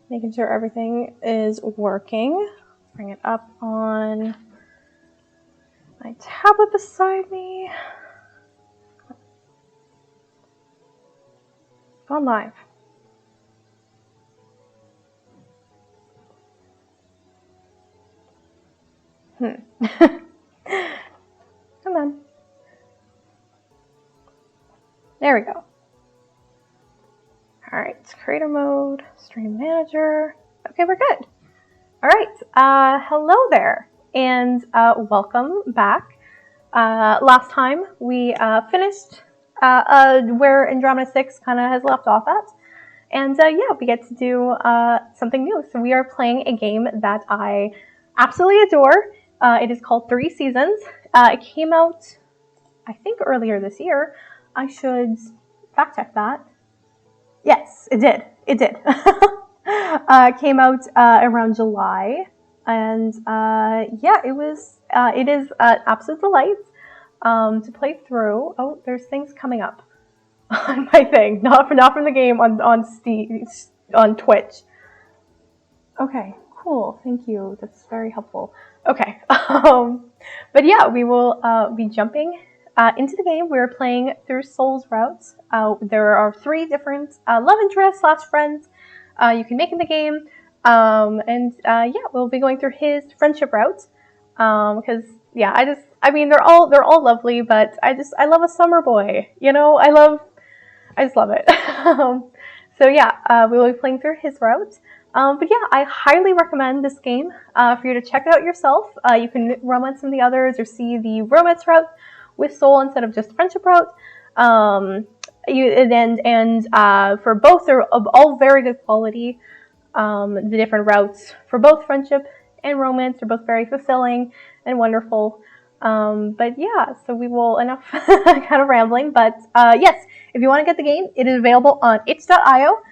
Making sure everything is working. Bring it up on my tablet beside me. Gone live. Come on. There we go. All right, creator mode, stream manager. Okay, we're good. All right, hello there, and welcome back. Last time we finished where Andromeda 6 kind of has left off at, and yeah, we get to do something new. So we are playing a game that I absolutely adore. It is called 3 Seasons. It came out, I think, earlier this year. I should fact check that. Yes, it did. It did. It came out around July, and yeah, it is an absolute delight to play through. Oh, there's things coming up on my thing, not from the game on Twitch. Okay, cool. Thank you. That's very helpful. Okay, but yeah, we will be jumping into the game. We're playing through Souls routes. There are 3 different love interests / friends you can make in the game, and yeah, we'll be going through his friendship route. Because yeah, I mean, they're all lovely, but I love a summer boy. You know, I just love it. So yeah, we will be playing through his route. But yeah, I highly recommend this game for you to check it out yourself. You can romance some of the others or see the romance route with Soul instead of just friendship route. For both, they're of all very good quality. The different routes for both friendship and romance are both very fulfilling and wonderful. But yeah, so we will, enough kind of rambling, but yes, if you want to get the game, it is available on itch.io,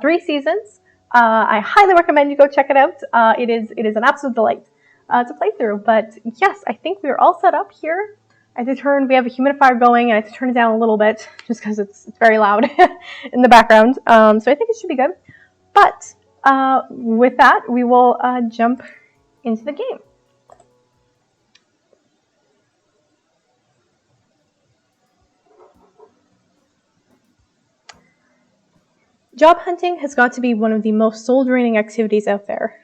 3 Seasons. I highly recommend you go check it out. It is an absolute delight to play through. But yes, I think we're all set up here. We have a humidifier going, and I have to turn it down a little bit just because it's very loud in the background. So I think it should be good. But with that, we will jump into the game. Job hunting has got to be one of the most soul-draining activities out there.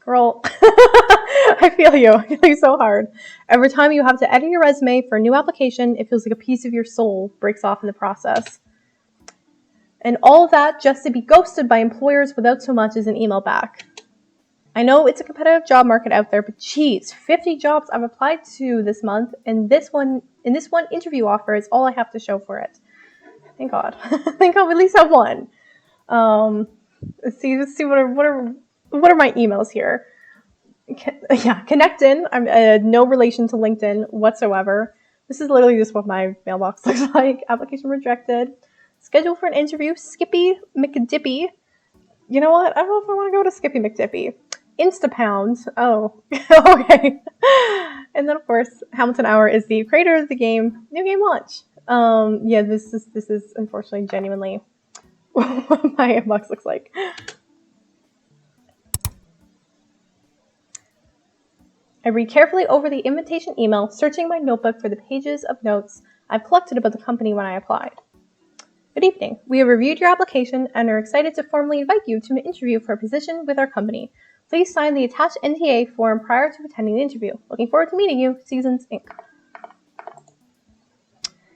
Girl, I feel you. I feel you so hard. Every time you have to edit your resume for a new application, it feels like a piece of your soul breaks off in the process. And all of that just to be ghosted by employers without so much as an email back. I know it's a competitive job market out there, but geez, 50 jobs I've applied to this month, and this one interview offer is all I have to show for it. Thank God. Thank God we at least have one. Let's see what are my emails here. Yeah, Connectin. I'm no relation to LinkedIn whatsoever. This is literally just what my mailbox looks like. Application rejected. Schedule for an interview. Skippy McDippy. You know what? I don't know if I want to go to Skippy McDippy. Instapound. Oh, okay. And then of course, Hamilton Hour is the creator of the game. New game launch. Yeah, this is unfortunately genuinely what my inbox looks like. I read carefully over the invitation email, searching my notebook for the pages of notes I've collected about the company when I applied. Good evening. We have reviewed your application and are excited to formally invite you to an interview for a position with our company. Please sign the attached NDA form prior to attending the interview. Looking forward to meeting you, Seasons Inc.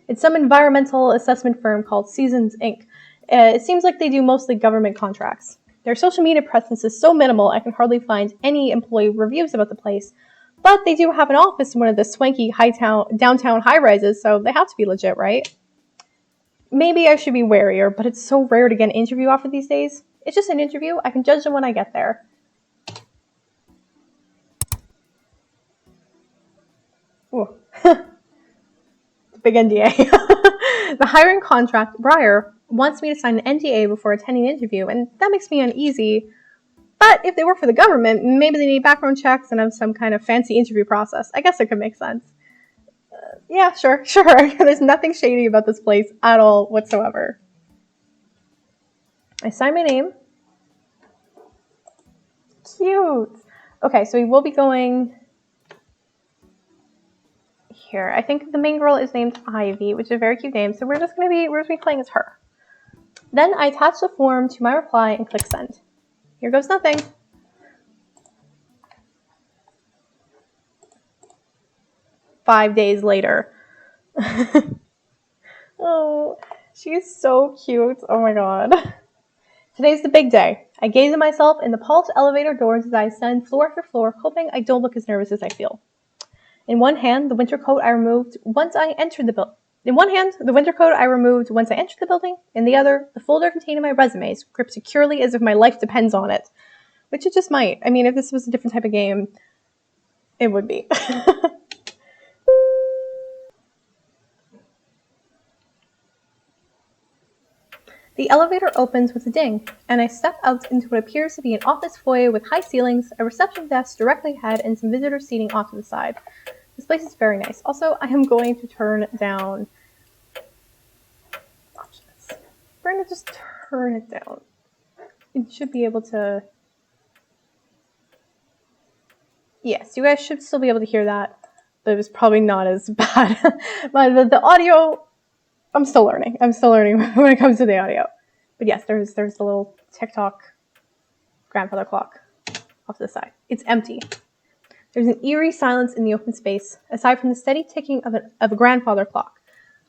It's some environmental assessment firm called Seasons Inc. It seems like they do mostly government contracts. Their social media presence is so minimal I can hardly find any employee reviews about the place, but they do have an office in one of the swanky downtown high-rises, so they have to be legit, right? Maybe I should be warier, but it's so rare to get an interview offer these days. It's just an interview. I can judge them when I get there. Ooh. Big NDA. The hiring contract, Briar, wants me to sign an NDA before attending the interview, and that makes me uneasy. But if they work for the government, maybe they need background checks and have some kind of fancy interview process. I guess it could make sense. Yeah, sure. There's nothing shady about this place at all whatsoever. I sign my name. cute. Okay, so we will be going here. I think the main girl is named Ivy, which is a very cute name. So we're just gonna be playing as her. Then I attach the form to my reply and click send. Here goes nothing. Five days later. Oh, she's so cute. Oh my god. Today's the big day. I gaze at myself in the polished elevator doors as I ascend floor after floor, hoping I don't look as nervous as I feel. In one hand, the winter coat I removed once I entered the building. In one hand, the winter coat I removed once I entered the building. In the other, the folder containing my resumes, gripped securely as if my life depends on it. Which it just might. I mean, if this was a different type of game, it would be. The elevator opens with a ding, and I step out into what appears to be an office foyer with high ceilings, a reception desk directly ahead, and some visitor seating off to the side. This place is very nice. Also, I am going to turn down options. We're going to just turn it down. It should be able to... Yes, you guys should still be able to hear that, but it was probably not as bad. But the audio... I'm still learning. When it comes to the audio. But yes, there's the little TikTok grandfather clock off to the side. It's empty. There's an eerie silence in the open space, aside from the steady ticking of a grandfather clock.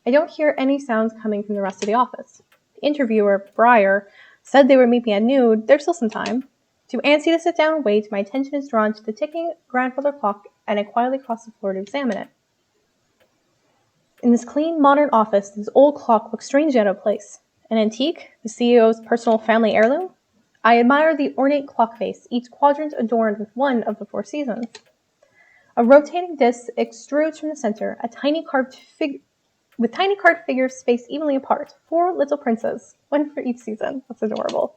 I don't hear any sounds coming from the rest of the office. The interviewer, Breyer, said they would meet me at noon. There's still some time. Too antsy to sit down and wait, my attention is drawn to the ticking grandfather clock, and I quietly cross the floor to examine it. In this clean, modern office, this old clock looks strangely out of place. An antique, the CEO's personal family heirloom? I admire the ornate clock face, each quadrant adorned with one of the 4 seasons. A rotating disc extrudes from the center, with tiny carved figures spaced evenly apart. 4 little princes, one for each season. That's adorable.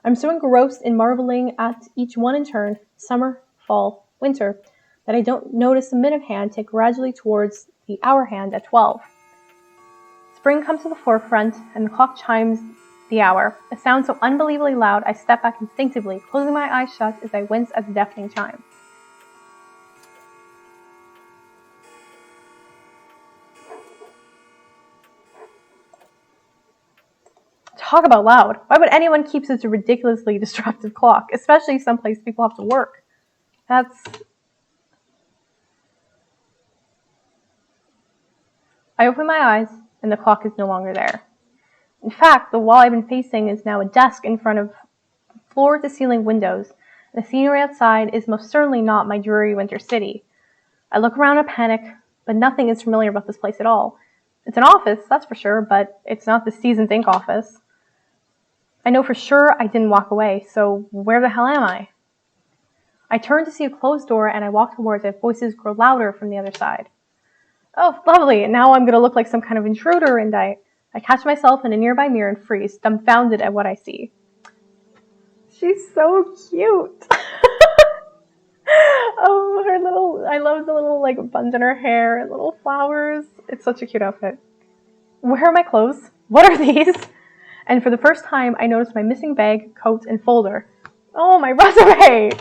I'm so engrossed in marveling at each one in turn, summer, fall, winter, that I don't notice the minute hand tick gradually towards the hour hand at 12. Spring comes to the forefront, and the clock chimes the hour. A sound so unbelievably loud, I step back instinctively, closing my eyes shut as I wince at the deafening chime. Talk about loud. Why would anyone keep such a ridiculously distracted clock, especially someplace people have to work? I open my eyes, and the clock is no longer there. In fact, the wall I've been facing is now a desk in front of floor-to-ceiling windows, and the scenery outside is most certainly not my dreary winter city. I look around in panic, but nothing is familiar about this place at all. It's an office, that's for sure, but it's not the Seasons Inc. office. I know for sure I didn't walk away, so where the hell am I? I turn to see a closed door, and I walk towards it. Voices grow louder from the other side. Oh, lovely, now I'm going to look like some kind of intruder, and I catch myself in a nearby mirror and freeze, dumbfounded at what I see. She's so cute. Oh, I love the little, buns in her hair and little flowers. It's such a cute outfit. Where are my clothes? What are these? And for the first time, I noticed my missing bag, coat, and folder. Oh, my resume!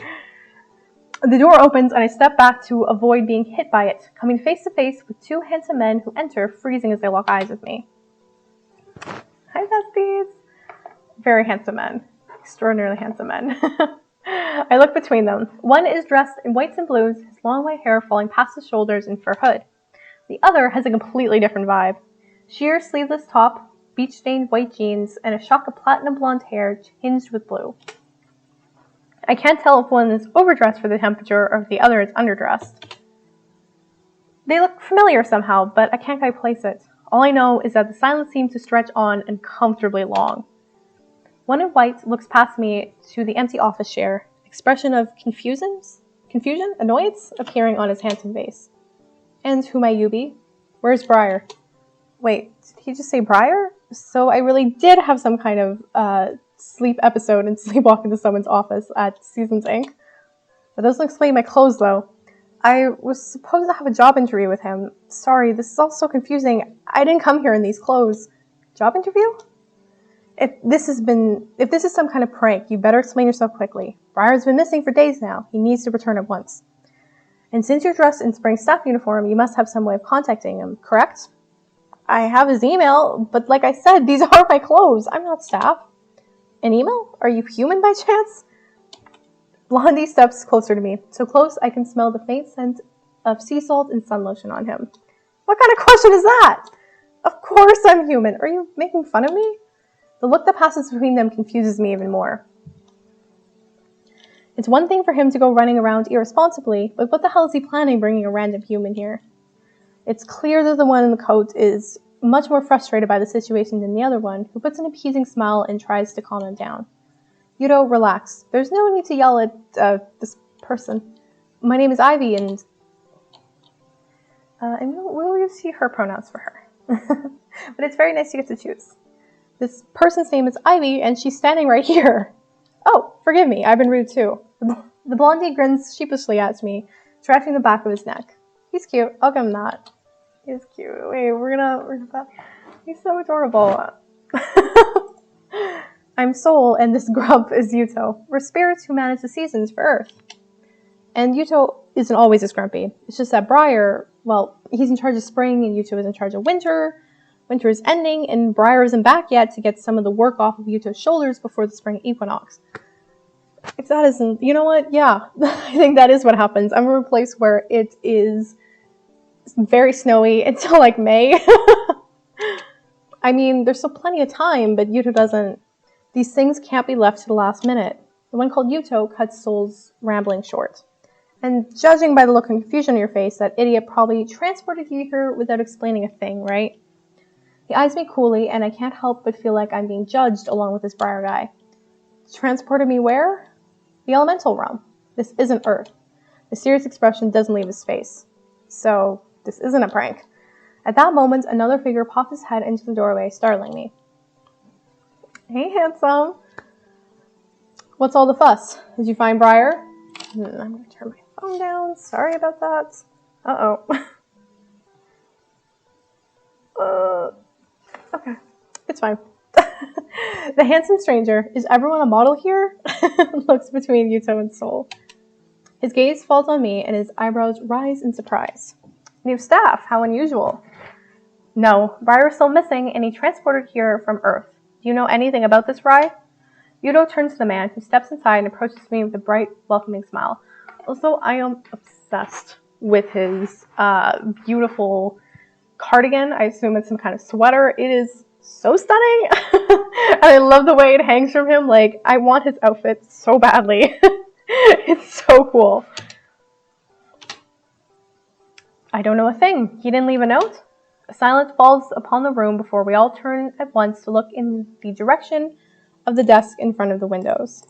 The door opens, and I step back to avoid being hit by it, coming face to face with 2 handsome men who enter, freezing as they lock eyes with me. Hi, besties. Very handsome men. Extraordinarily handsome men. I look between them. One is dressed in whites and blues, his long white hair falling past his shoulders in fur hood. The other has a completely different vibe. Sheer sleeveless top, beach-stained white jeans, and a shock of platinum blonde hair tinged with blue. I can't tell if one is overdressed for the temperature or if the other is underdressed. They look familiar somehow, but I can't quite place it. All I know is that the silence seems to stretch on uncomfortably long. One in white looks past me to the empty office chair, expression of confusion, annoyance appearing on his handsome face. And who might you be? Where's Breyer? Wait, did he just say Breyer? So I really did have some kind of sleep episode and sleepwalk into someone's office at Seasons Inc. That doesn't explain my clothes, though. I was supposed to have a job interview with him. Sorry, this is all so confusing. I didn't come here in these clothes. Job interview? If this is some kind of prank, you better explain yourself quickly. Briar's been missing for days now. He needs to return at once. And since you're dressed in spring staff uniform, you must have some way of contacting him, correct? I have his email, but like I said, these are my clothes. I'm not staff. An email? Are you human by chance? Blondie steps closer to me, so close I can smell the faint scent of sea salt and sun lotion on him. What kind of question is that? Of course I'm human. Are you making fun of me? The look that passes between them confuses me even more. It's one thing for him to go running around irresponsibly, but what the hell is he planning bringing a random human here? It's clear that the one in the coat is much more frustrated by the situation than the other one, who puts an appeasing smile and tries to calm him down. Yuto, relax. There's no need to yell at this person. My name is Ivy, and we'll use her pronouns for her. But it's very nice you get to choose. This person's name is Ivy, and she's standing right here. Oh, forgive me, I've been rude too. The blondie grins sheepishly at me, scratching the back of his neck. He's cute. I'll give him that. He's cute. Wait, we're gonna. He's so adorable. I'm Soul, and this grub is Yuto. We're spirits who manage the seasons for Earth. And Yuto isn't always as grumpy. It's just that Briar, well, he's in charge of spring, and Yuto is in charge of winter. Winter is ending, and Briar isn't back yet to get some of the work off of Yuto's shoulders before the spring equinox. If that isn't, you know what? Yeah, I think that is what happens. I'm in a place where it is very snowy until like May. I mean, there's still plenty of time, but Yuto doesn't. These things can't be left to the last minute. The one called Yuto cuts Soul's rambling short. And judging by the look of confusion on your face, that idiot probably transported you here without explaining a thing, right? He eyes me coolly, and I can't help but feel like I'm being judged along with this Briar guy. Transported me where? The elemental realm. This isn't Earth. The serious expression doesn't leave his face. So, this isn't a prank. At that moment, another figure popped his head into the doorway, startling me. Hey, handsome. What's all the fuss? Did you find Briar? I'm going to turn my phone down. Sorry about that. Uh-oh. Okay. It's fine. The handsome stranger, is everyone a model here? Looks between Yuto and Soul. His gaze falls on me, and his eyebrows rise in surprise. New staff, how unusual. No, Briar is still missing, and he transported here from Earth. Do you know anything about this, Rai? Yuto turns to the man, who steps inside and approaches me with a bright, welcoming smile. Also, I am obsessed with his beautiful cardigan. I assume it's some kind of sweater. It is so stunning. And I love the way it hangs from him. Like, I want his outfit so badly. It's so cool. I don't know a thing. He didn't leave a note? A silence falls upon the room before we all turn at once to look in the direction of the desk in front of the windows.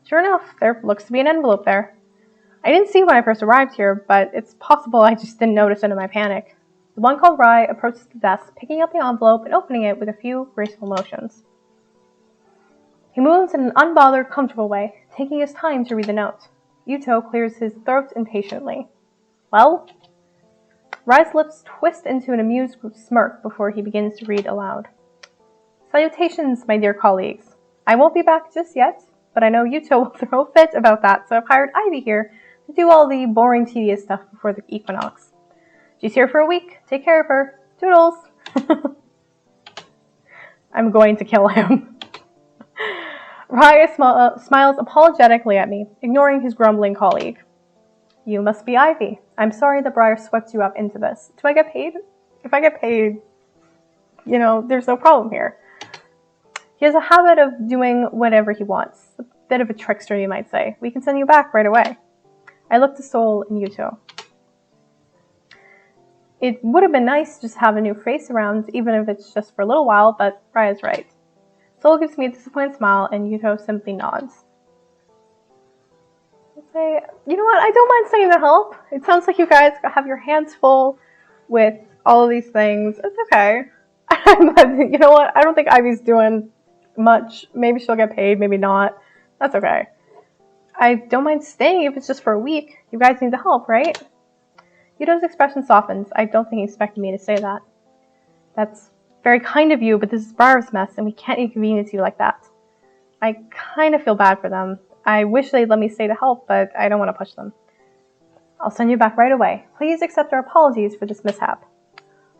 Sure enough, there looks to be an envelope there. I didn't see it when I first arrived here, but it's possible I just didn't notice it in my panic. The one called Rai approaches the desk, picking up the envelope and opening it with a few graceful motions. He moves in an unbothered, comfortable way, taking his time to read the note. Yuto clears his throat impatiently. Well? Rai's lips twist into an amused smirk before he begins to read aloud. Salutations, my dear colleagues. I won't be back just yet, but I know Yuto will throw a fit about that, so I've hired Ivy here to do all the boring, tedious stuff before the equinox. She's here for a week. Take care of her. Toodles! I'm going to kill him. Rai smiles apologetically at me, ignoring his grumbling colleague. You must be Ivy. I'm sorry that Briar swept you up into this. Do I get paid? If I get paid, you know, there's no problem here. He has a habit of doing whatever he wants. A bit of a trickster, you might say. We can send you back right away. I look to Soul and Yuto. It would have been nice to just have a new face around, even if it's just for a little while, but Raya's right. Soul gives me a disappointed smile, and Yuto simply nods. I say, you know what, I don't mind sending the help. It sounds like you guys have your hands full with all of these things. It's okay. You know what, I don't think Ivy's doing much. Maybe she'll get paid, maybe not. That's okay. I don't mind staying if it's just for a week. You guys need the help, right? Yuto's expression softens. I don't think he expected me to say that. That's Very kind of you, but this is Briar's mess, and we can't inconvenience you like that. I kind of feel bad for them. I wish they'd let me stay to help, but I don't want to push them. I'll send you back right away. Please accept our apologies for this mishap.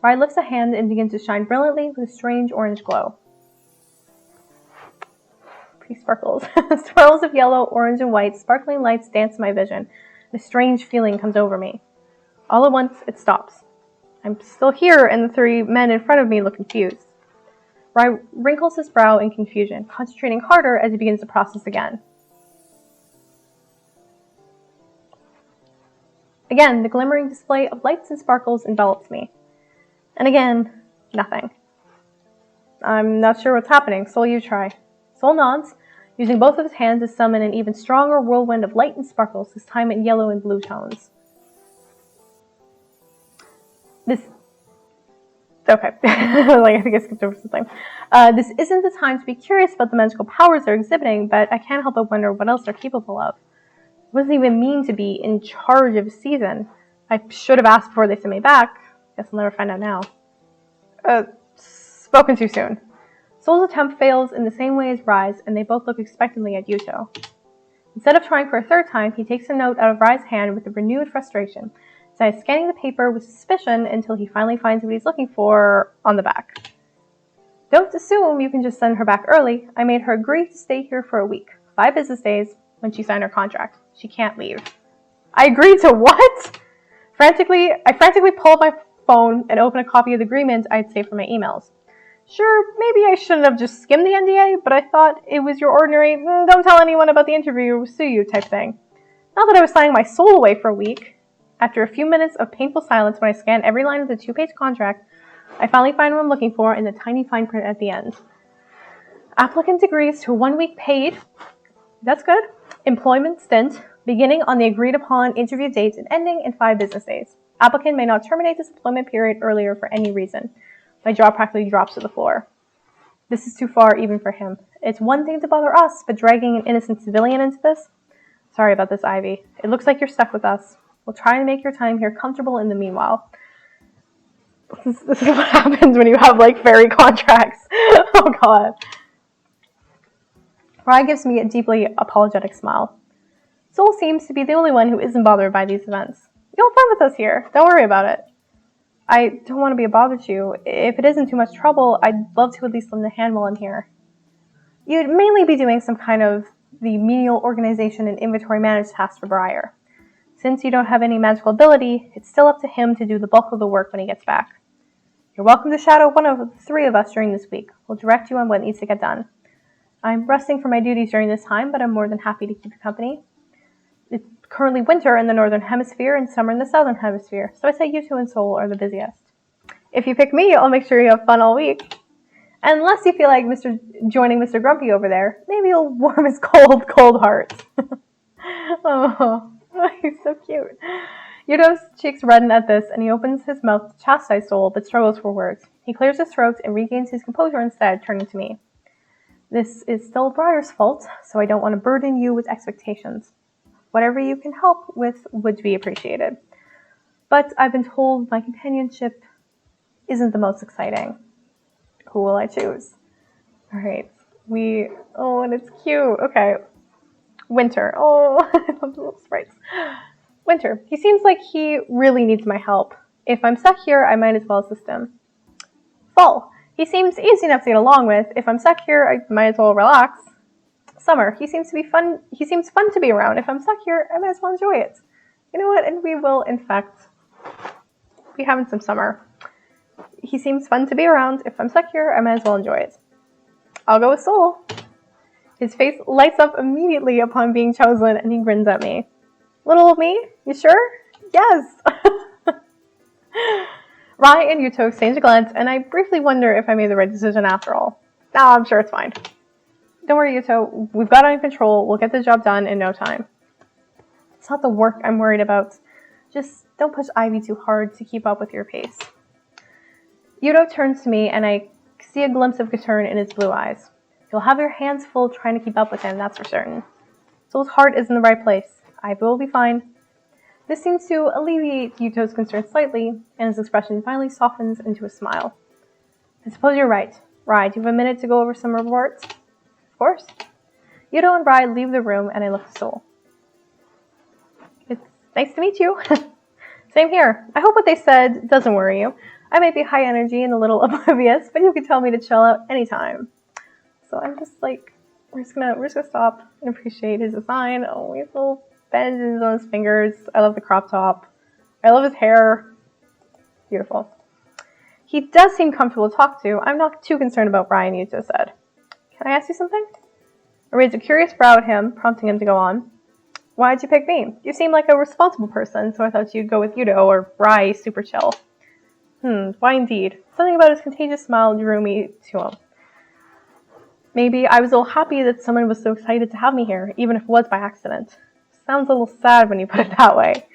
Rai lifts a hand and begins to shine brilliantly with a strange orange glow. Pretty sparkles. Swirls of yellow, orange, and white sparkling lights dance in my vision. A strange feeling comes over me. All at once, it stops. I'm still here, and the three men in front of me look confused. Rai wrinkles his brow in confusion, concentrating harder as he begins the process again. Again, the glimmering display of lights and sparkles envelops me. And again, nothing. I'm not sure what's happening. Sol, you try. Sol nods, using both of his hands to summon an even stronger whirlwind of light and sparkles, this time in yellow and blue tones. Okay. I think I skipped over something. This isn't the time to be curious about the magical powers they're exhibiting, but I can't help but wonder what else they're capable of. What does it even mean to be in charge of a season? I should have asked before they sent me back. Guess I'll never find out now. Spoken too soon. Sol's attempt fails in the same way as Rai's, and they both look expectantly at Yuto. Instead of trying for a third time, he takes a note out of Rai's hand with a renewed frustration, scanning the paper with suspicion until he finally finds what he's looking for on the back. Don't assume you can just send her back early. I made her agree to stay here for a week, 5 business days, when she signed her contract. She can't leave. I agreed to what? I frantically pull up my phone and open a copy of the agreement I'd saved from my emails. Sure, maybe I shouldn't have just skimmed the NDA, but I thought it was your ordinary, don't tell anyone about the interview or we'll sue you type thing. Not that I was signing my soul away for a week. After a few minutes of painful silence when I scan every line of the 2-page contract, I finally find what I'm looking for in the tiny fine print at the end. Applicant agrees to a 1-week paid, that's good, employment stint, beginning on the agreed upon interview date and ending in 5 business days. Applicant may not terminate this employment period earlier for any reason. My jaw practically drops to the floor. This is too far even for him. It's one thing to bother us, but dragging an innocent civilian into this? Sorry about this, Ivy. It looks like you're stuck with us. We'll try and make your time here comfortable in the meanwhile. This is what happens when you have, fairy contracts. Oh, God. Rai gives me a deeply apologetic smile. Sol seems to be the only one who isn't bothered by these events. You'll have fun with us here. Don't worry about it. I don't want to be a bother to you. If it isn't too much trouble, I'd love to at least lend a hand while I'm here. You'd mainly be doing some kind of the menial organization and inventory management task for Briar. Since you don't have any magical ability, it's still up to him to do the bulk of the work when he gets back. You're welcome to shadow one of the 3 of us during this week. We'll direct you on what needs to get done. I'm resting from my duties during this time, but I'm more than happy to keep you company. It's currently winter in the northern hemisphere and summer in the southern hemisphere, so I say you 2 and Sol are the busiest. If you pick me, I'll make sure you have fun all week. Unless you feel like joining Mr. Grumpy over there, maybe you'll warm his cold, cold heart. Oh, he's so cute. Yuto's cheeks redden at this, and he opens his mouth to chastise Sol, but struggles for words. He clears his throat and regains his composure instead, turning to me. This is still Briar's fault, so I don't want to burden you with expectations. Whatever you can help with would be appreciated. But I've been told my companionship isn't the most exciting. Who will I choose? Alright, oh, and it's cute. Okay. Winter. Oh, I love the little sprites. Winter. He seems like he really needs my help. If I'm stuck here, I might as well assist him. Fall. He seems easy enough to get along with. If I'm stuck here, I might as well relax. Summer. He seems fun to be around. If I'm stuck here, I might as well enjoy it. You know what? And we will, in fact, be having some summer. He seems fun to be around. If I'm stuck here, I might as well enjoy it. I'll go with Sol. His face lights up immediately upon being chosen, and he grins at me. Little me? You sure? Yes! Rai and Yuto exchange a glance, and I briefly wonder if I made the right decision after all. Nah, I'm sure it's fine. Don't worry, Yuto. We've got it under control. We'll get the job done in no time. It's not the work I'm worried about. Just don't push Ivy too hard to keep up with your pace. Yuto turns to me, and I see a glimpse of concern in his blue eyes. You'll have your hands full trying to keep up with him, that's for certain. Sol's heart is in the right place. Ivy will be fine. This seems to alleviate Yuto's concern slightly, and his expression finally softens into a smile. I suppose you're right. Rye, do you have a minute to go over some reports? Of course. Yuto and Rye leave the room, and I look to Sol. It's nice to meet you. Same here. I hope what they said doesn't worry you. I might be high energy and a little oblivious, but you can tell me to chill out anytime. So I'm just like, we're just gonna stop and appreciate his design. Oh, he has little bandages on his fingers. I love the crop top. I love his hair. Beautiful. He does seem comfortable to talk to. I'm not too concerned about Brian, Yuto said. Can I ask you something? I raised a curious brow at him, prompting him to go on. Why'd you pick me? You seem like a responsible person, so I thought you'd go with Yuto or Bri, super chill. Why indeed? Something about his contagious smile drew me to him. Maybe I was a little happy that someone was so excited to have me here, even if it was by accident. Sounds a little sad when you put it that way.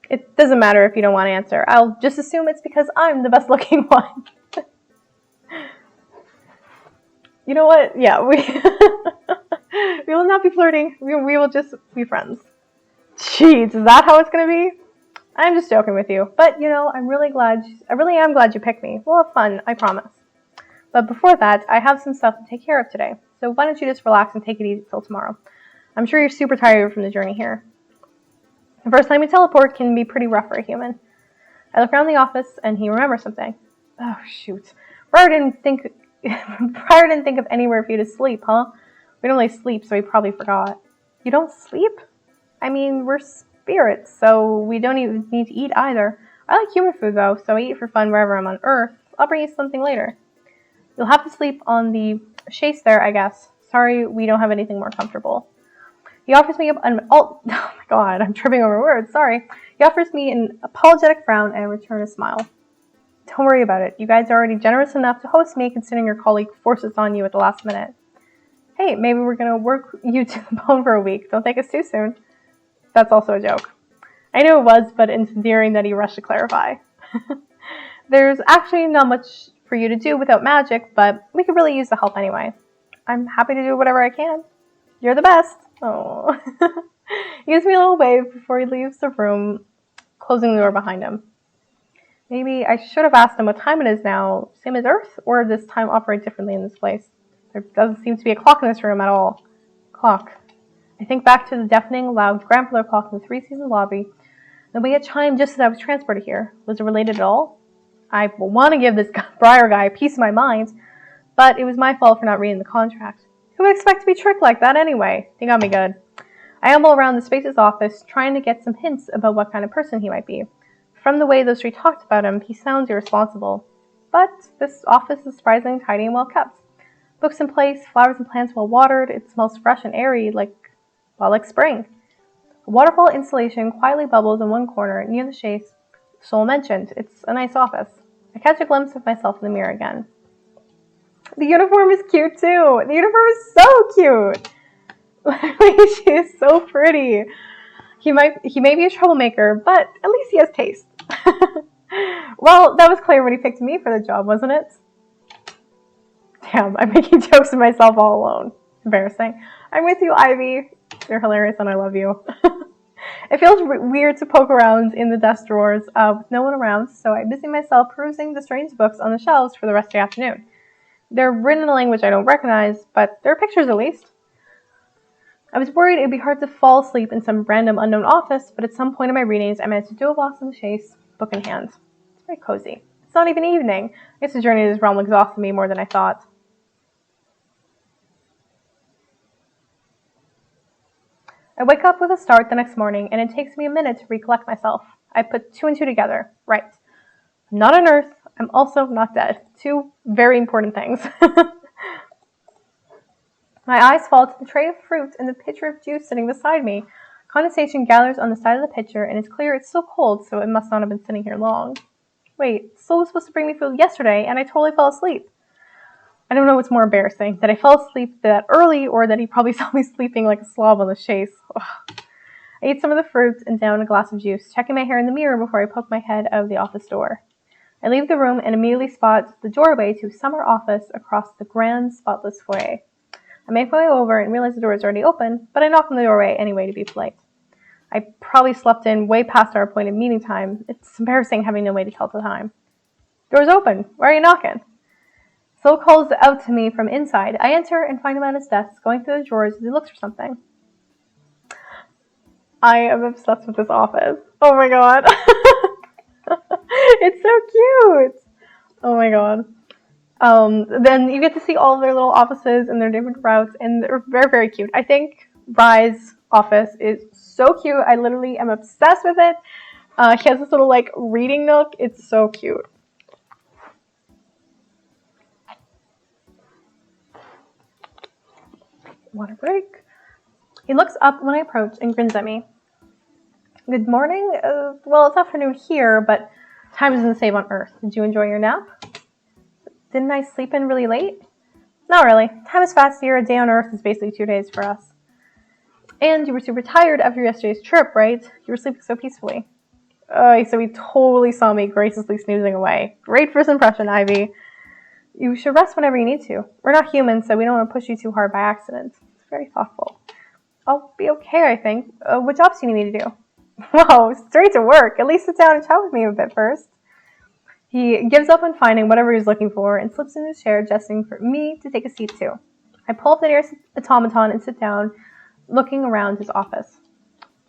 It doesn't matter if you don't want to answer. I'll just assume it's because I'm the best looking one. You know what? Yeah, we will not be flirting. We will just be friends. Jeez, is that how it's going to be? I'm just joking with you. But, I really am glad you picked me. We'll have fun, I promise. But before that, I have some stuff to take care of today. So why don't you just relax and take it easy till tomorrow? I'm sure you're super tired from the journey here. The first time you teleport can be pretty rough for a human. I look around the office and he remembers something. Oh, shoot. Briar didn't think of anywhere for you to sleep, huh? We don't really sleep, so he probably forgot. You don't sleep? I mean, we're spirits, so we don't even need to eat either. I like human food, though, so I eat for fun wherever I'm on Earth. I'll bring you something later. You'll have to sleep on the chaise there, I guess. Sorry, we don't have anything more comfortable. He offers me oh my god, I'm tripping over words, sorry. He offers me an apologetic frown and I return a smile. Don't worry about it. You guys are already generous enough to host me considering your colleague forced it on you at the last minute. Hey, maybe we're going to work you to the bone for a week. Don't take us too soon. That's also a joke. I knew it was, but it's endearing that he rushed to clarify. There's actually not much for you to do without magic, but we could really use the help anyway. I'm happy to do whatever I can. You're the best. Oh. He gives me a little wave before he leaves the room, closing the door behind him. Maybe I should have asked him what time it is now, same as Earth, or does time operate differently in this place? There doesn't seem to be a clock in this room at all. Clock. I think back to the deafening, loud grandfather clock in the Three Seasons lobby. The way it chimed just as I was transported here. Was it related at all? I want to give this Briar guy a piece of my mind, but it was my fault for not reading the contract. Who would expect to be tricked like that anyway? He got me good. I amble around the Space's office, trying to get some hints about what kind of person he might be. From the way those three talked about him, he sounds irresponsible. But this office is surprisingly tidy and well kept. Books in place, flowers and plants well watered, it smells fresh and airy, like spring. A waterfall installation quietly bubbles in one corner near the chaise. Sol mentioned, it's a nice office. I catch a glimpse of myself in the mirror again. The uniform is cute too! The uniform is so cute! Literally, she is so pretty. He may be a troublemaker, but at least he has taste. Well, that was clear when he picked me for the job, wasn't it? Damn, I'm making jokes of myself all alone. Embarrassing. I'm with you, Ivy. You're hilarious and I love you. It feels weird to poke around in the desk drawers with no one around, so I busy myself perusing the strange books on the shelves for the rest of the afternoon. They're written in a language I don't recognize, but there are pictures at least. I was worried it would be hard to fall asleep in some random unknown office, but at some point in my readings, I managed to do a lost in the chaise, book in hand. It's very cozy. It's not even evening. I guess the journey to this realm exhausted me more than I thought. I wake up with a start the next morning, and it takes me a minute to recollect myself. I put two and two together. Right. I'm not on Earth. I'm also not dead. Two very important things. My eyes fall to the tray of fruit and the pitcher of juice sitting beside me. Condensation gathers on the side of the pitcher, and it's clear it's still cold, so it must not have been sitting here long. Wait, Sol was supposed to bring me food yesterday, and I totally fell asleep. I don't know what's more embarrassing, that I fell asleep that early, or that he probably saw me sleeping like a slob on the chaise. Ugh. I ate some of the fruit and down a glass of juice, checking my hair in the mirror before I poke my head out of the office door. I leave the room and immediately spot the doorway to a summer office across the grand, spotless foyer. I make my way over and realize the door is already open, but I knock on the doorway anyway to be polite. I probably slept in way past our appointed meeting time. It's embarrassing having no way to tell the time. Door's open. Why are you knocking? Syl calls out to me from inside. I enter and find him at his desk, going through the drawers as he looks for something. I am obsessed with this office. Oh my god. It's so cute. Oh my god. Then you get to see all of their little offices and their different routes, and they're very, very cute. I think Rye's office is so cute. I literally am obsessed with it. He has this little like reading nook. It's so cute. Water break. He looks up when I approach and grins at me. Good morning. Well, it's afternoon here, but time isn't the same on Earth. Did you enjoy your nap? Didn't I sleep in really late? Not really. Time is fast here. A day on Earth is basically 2 days for us. And you were super tired after yesterday's trip, right? You were sleeping so peacefully. So he totally saw me graciously snoozing away. Great first impression, Ivy. You should rest whenever you need to. We're not humans, so we don't want to push you too hard by accident. It's very thoughtful. I'll be okay, I think. What jobs do you need me to do? Whoa, straight to work. At least sit down and chat with me a bit first. He gives up on finding whatever he's looking for and slips into his chair, gesturing for me to take a seat too. I pull up the nearest automaton and sit down, looking around his office.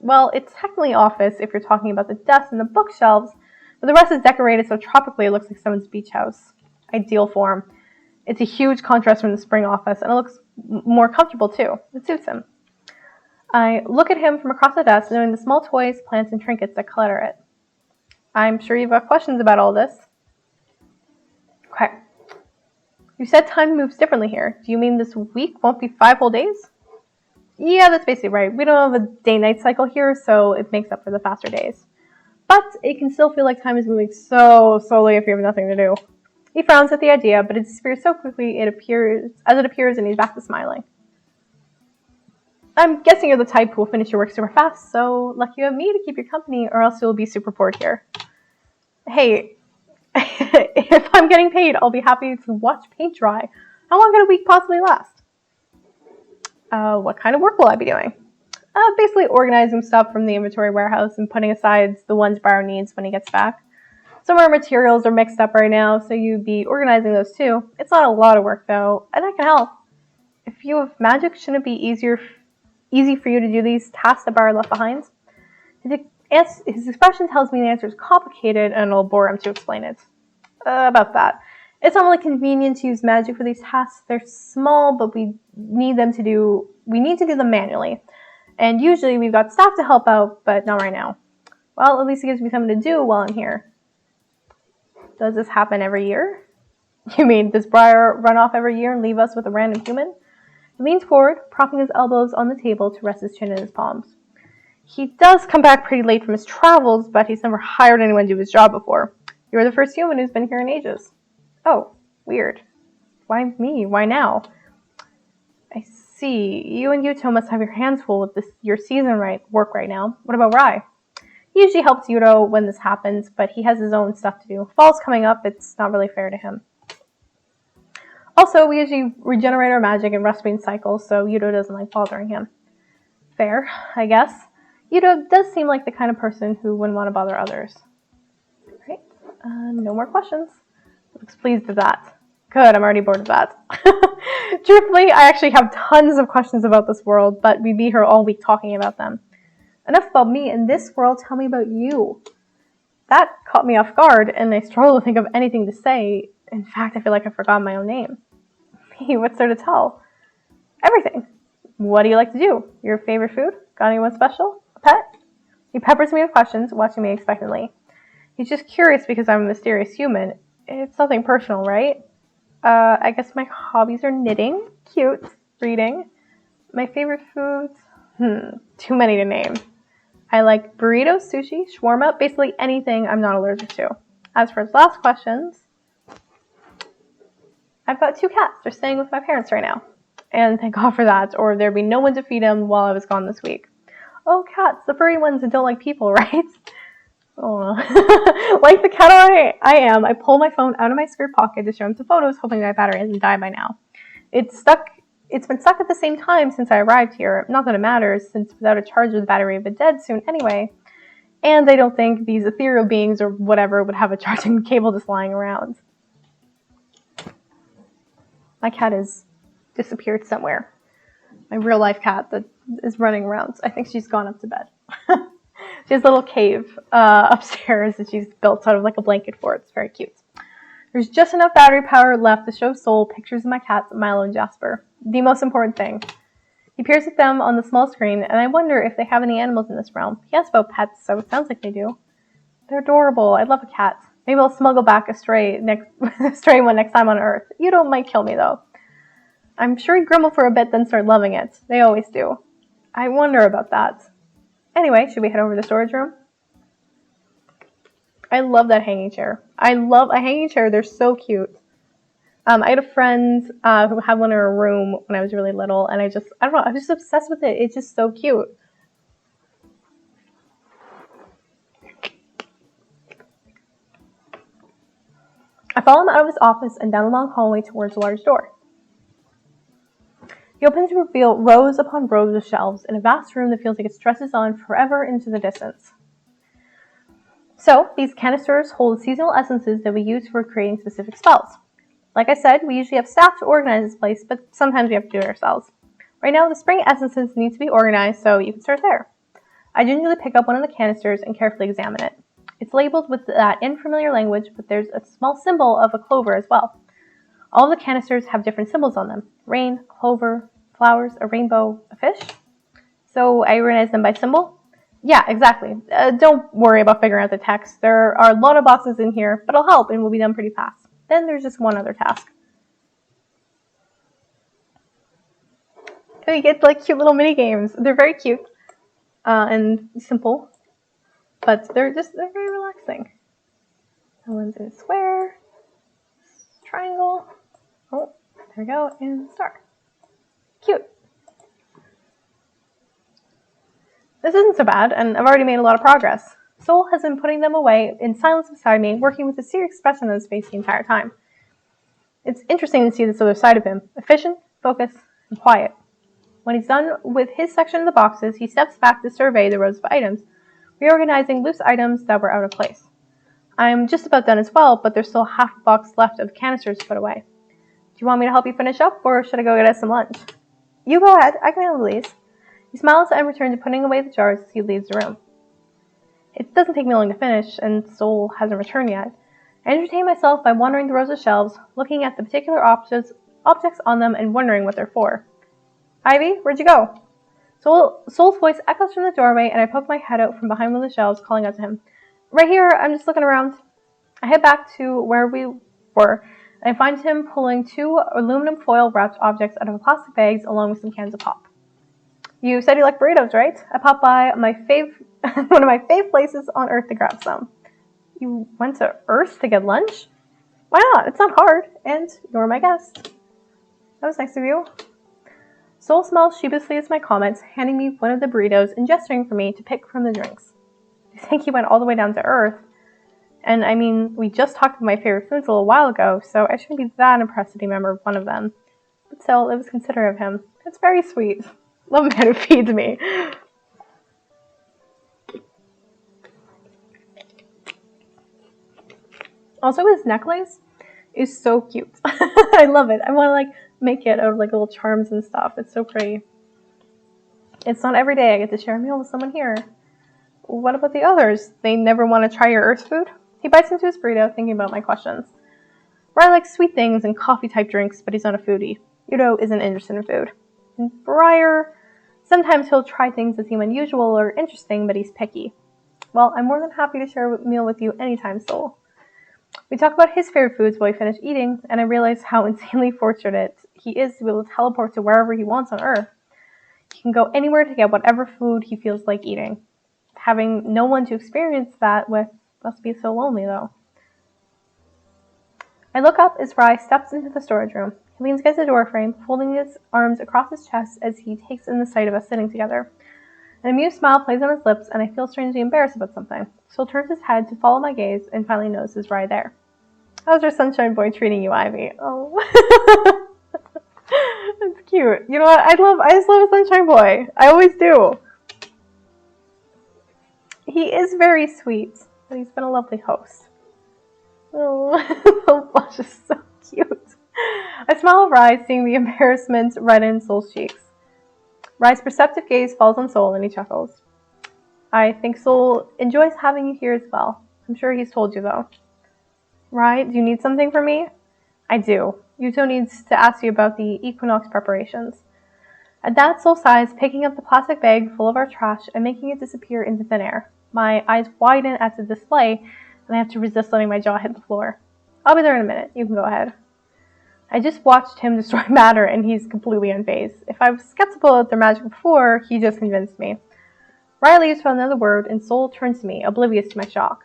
Well, it's technically office if you're talking about the desks and the bookshelves, but the rest is decorated so tropically it looks like someone's beach house. Ideal for him. It's a huge contrast from the spring office, and it looks more comfortable too. It suits him. I look at him from across the desk, knowing the small toys, plants, and trinkets that clutter it. I'm sure you've got questions about all this. Okay. You said time moves differently here. Do you mean this week won't be 5 whole days? Yeah, that's basically right. We don't have a day-night cycle here, so it makes up for the faster days. But it can still feel like time is moving so slowly if you have nothing to do. He frowns at the idea, but it disappears so quickly it appears, and he's back to smiling. I'm guessing you're the type who will finish your work super fast, so lucky you have me to keep you company, or else you'll be super bored here. Hey, if I'm getting paid, I'll be happy to watch paint dry. How long can a week possibly last? What kind of work will I be doing? Basically organizing stuff from the inventory warehouse and putting aside the ones Byron needs when he gets back. Some of our materials are mixed up right now, so you'd be organizing those too. It's not a lot of work though, and I can help. If you have magic, shouldn't it be easy for you to do these tasks that Byron left behind? His expression tells me the answer is complicated, and it'll bore him to explain it. About that. It's not really convenient to use magic for these tasks. They're small, but we need to do them manually. And usually we've got staff to help out, but not right now. Well, at least it gives me something to do while I'm here. Does this happen every year? You mean, does Briar run off every year and leave us with a random human? He leans forward, propping his elbows on the table to rest his chin in his palms. He does come back pretty late from his travels, but he's never hired anyone to do his job before. You're the first human who's been here in ages. Oh, weird. Why me? Why now? I see. You and Yuto must have your hands full with your season work right now. What about Rye? He usually helps Yuto when this happens, but he has his own stuff to do. Fall's coming up, it's not really fair to him. Also, we usually regenerate our magic in rest between cycles, so Yuto doesn't like bothering him. Fair, I guess. Yuto does seem like the kind of person who wouldn't want to bother others. Right, no more questions. Looks pleased with that. Good, I'm already bored of that. Truthfully, I actually have tons of questions about this world, but we'd be here all week talking about them. Enough about me. In this world, tell me about you. That caught me off guard, and I struggle to think of anything to say. In fact, I feel like I forgot my own name. Me, what's there to tell? Everything. What do you like to do? Your favorite food? Got anyone special? A pet? He peppers me with questions, watching me expectantly. He's just curious because I'm a mysterious human. It's nothing personal, right? I guess my hobbies are knitting, cute, reading. My favorite foods? Too many to name. I like burritos, sushi, shawarma, basically anything I'm not allergic to. As for his last questions, I've got 2 cats. They're staying with my parents right now. And thank God for that, or there'd be no one to feed them while I was gone this week. Oh, cats, the furry ones that don't like people, right? Oh, like the cat I am, I pull my phone out of my skirt pocket to show him some photos, hoping my battery hasn't died by now. It's been stuck at the same time since I arrived here. Not that it matters, since without a charger the battery would be dead soon anyway. And I don't think these ethereal beings or whatever would have a charging cable just lying around. My cat is disappeared somewhere. My real life cat that is running around. I think she's gone up to bed. She has a little cave upstairs that she's built out of like a blanket for. It's very cute. There's just enough battery power left to show Soul pictures of my cats, Milo and Jasper. The most important thing. He peers at them on the small screen, and I wonder if they have any animals in this realm. He asked about pets, so it sounds like they do. They're adorable. I love a cat. Maybe I'll smuggle back a stray one next time on Earth. Yudo might kill me, though. I'm sure he'd grumble for a bit, then start loving it. They always do. I wonder about that. Anyway, should we head over to the storage room? I love that hanging chair. I love a hanging chair. They're so cute. I had a friend who had one in her room when I was really little, and I don't know, I'm just obsessed with it. It's just so cute. I follow him out of his office and down a long hallway towards a large door. He opens to reveal rows upon rows of shelves in a vast room that feels like it stretches on forever into the distance. So, these canisters hold seasonal essences that we use for creating specific spells. Like I said, we usually have staff to organize this place, but sometimes we have to do it ourselves. Right now, the spring essences need to be organized, so you can start there. I gingerly pick up one of the canisters and carefully examine it. It's labeled with that unfamiliar language, but there's a small symbol of a clover as well. All of the canisters have different symbols on them. Rain, clover, flowers, a rainbow, a fish. So I organize them by symbol. Yeah, exactly. Don't worry about figuring out the text. There are a lot of boxes in here, but it'll help and will be done pretty fast. Then there's just one other task. So you get like cute little mini games. They're very cute and simple, but they're very relaxing. That one's in a square, triangle. Oh, there we go, and star. Cute. This isn't so bad, and I've already made a lot of progress. Soul has been putting them away in silence beside me, working with a serious expression on his face the entire time. It's interesting to see this other side of him, efficient, focused, and quiet. When he's done with his section of the boxes, he steps back to survey the rows of items, reorganizing loose items that were out of place. I'm just about done as well, but there's still half a box left of canisters to put away. Do you want me to help you finish up, or should I go get us some lunch? You go ahead, I can handle these. He smiles and returns to putting away the jars as he leaves the room. It doesn't take me long to finish, and Soul hasn't returned yet. I entertain myself by wandering the rows of shelves, looking at the particular objects on them and wondering what they're for. Ivy, where'd you go? Soul's voice echoes from the doorway, and I poke my head out from behind one of the shelves, calling out to him. Right here, I'm just looking around. I head back to where we were, and I find him pulling 2 aluminum foil-wrapped objects out of plastic bags along with some cans of pop. You said you like burritos, right? I popped by one of my fave places on Earth to grab some. You went to Earth to get lunch? Why not? It's not hard, and you're my guest. That was nice of you. Soul smiles sheepishly at my comments, handing me one of the burritos and gesturing for me to pick from the drinks. I think he went all the way down to Earth. And I mean, we just talked about my favorite foods a little while ago, so I shouldn't be that impressed that he remembered one of them. But still, it was considerate of him. It's very sweet. Love a man who feeds me. Also, his necklace is so cute. I love it. I want to like make it out of like little charms and stuff. It's so pretty. It's not every day I get to share a meal with someone here. What about the others? They never want to try your Earth food? He bites into his burrito, thinking about my questions. Briar likes sweet things and coffee-type drinks, but he's not a foodie. Yudo isn't interested in food. And Briar, sometimes he'll try things that seem unusual or interesting, but he's picky. Well, I'm more than happy to share a meal with you anytime, Soul. We talk about his favorite foods while we finish eating, and I realize how insanely fortunate he is to be able to teleport to wherever he wants on Earth. He can go anywhere to get whatever food he feels like eating. Having no one to experience that with must be so lonely, though. I look up as Rye steps into the storage room. He leans against the doorframe, folding his arms across his chest as he takes in the sight of us sitting together. An amused smile plays on his lips, and I feel strangely embarrassed about something. Soul turns his head to follow my gaze and finally notices Rye there. How's your sunshine boy treating you, Ivy? Oh. That's cute. You know what? I just love a sunshine boy. I always do. He is very sweet, but he's been a lovely host. Oh, the blush is so cute. I smile at Rai, seeing the embarrassment redden Soul's cheeks. Rai's perceptive gaze falls on Soul, and he chuckles. I think Soul enjoys having you here as well. I'm sure he's told you, though. Rai, do you need something from me? I do. Yuto needs to ask you about the equinox preparations. At that, Soul sighs, picking up the plastic bag full of our trash and making it disappear into thin air. My eyes widen at the display, and I have to resist letting my jaw hit the floor. I'll be there in a minute. You can go ahead. I just watched him destroy matter, and he's completely unfazed. If I was skeptical of their magic before, he just convinced me. Rai leaves without another word, and Soul turns to me, oblivious to my shock.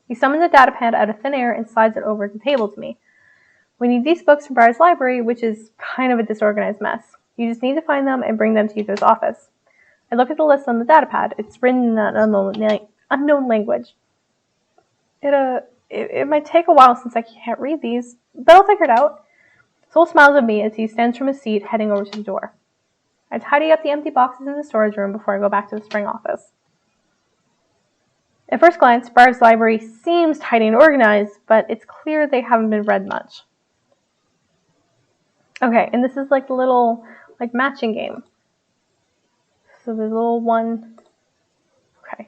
He summons a datapad out of thin air and slides it over the table to me. We need these books from Briar's library, which is kind of a disorganized mess. You just need to find them and bring them to Yuto's office. I look at the list on the datapad. It's written in an unknown language. It might take a while since I can't read these, but I'll figure it out. Soul smiles at me as he stands from his seat, heading over to the door. I tidy up the empty boxes in the storage room before I go back to the spring office. At first glance, Briar's library seems tidy and organized, but it's clear they haven't been read much. Okay, and this is like the little matching game. So the little one. Okay,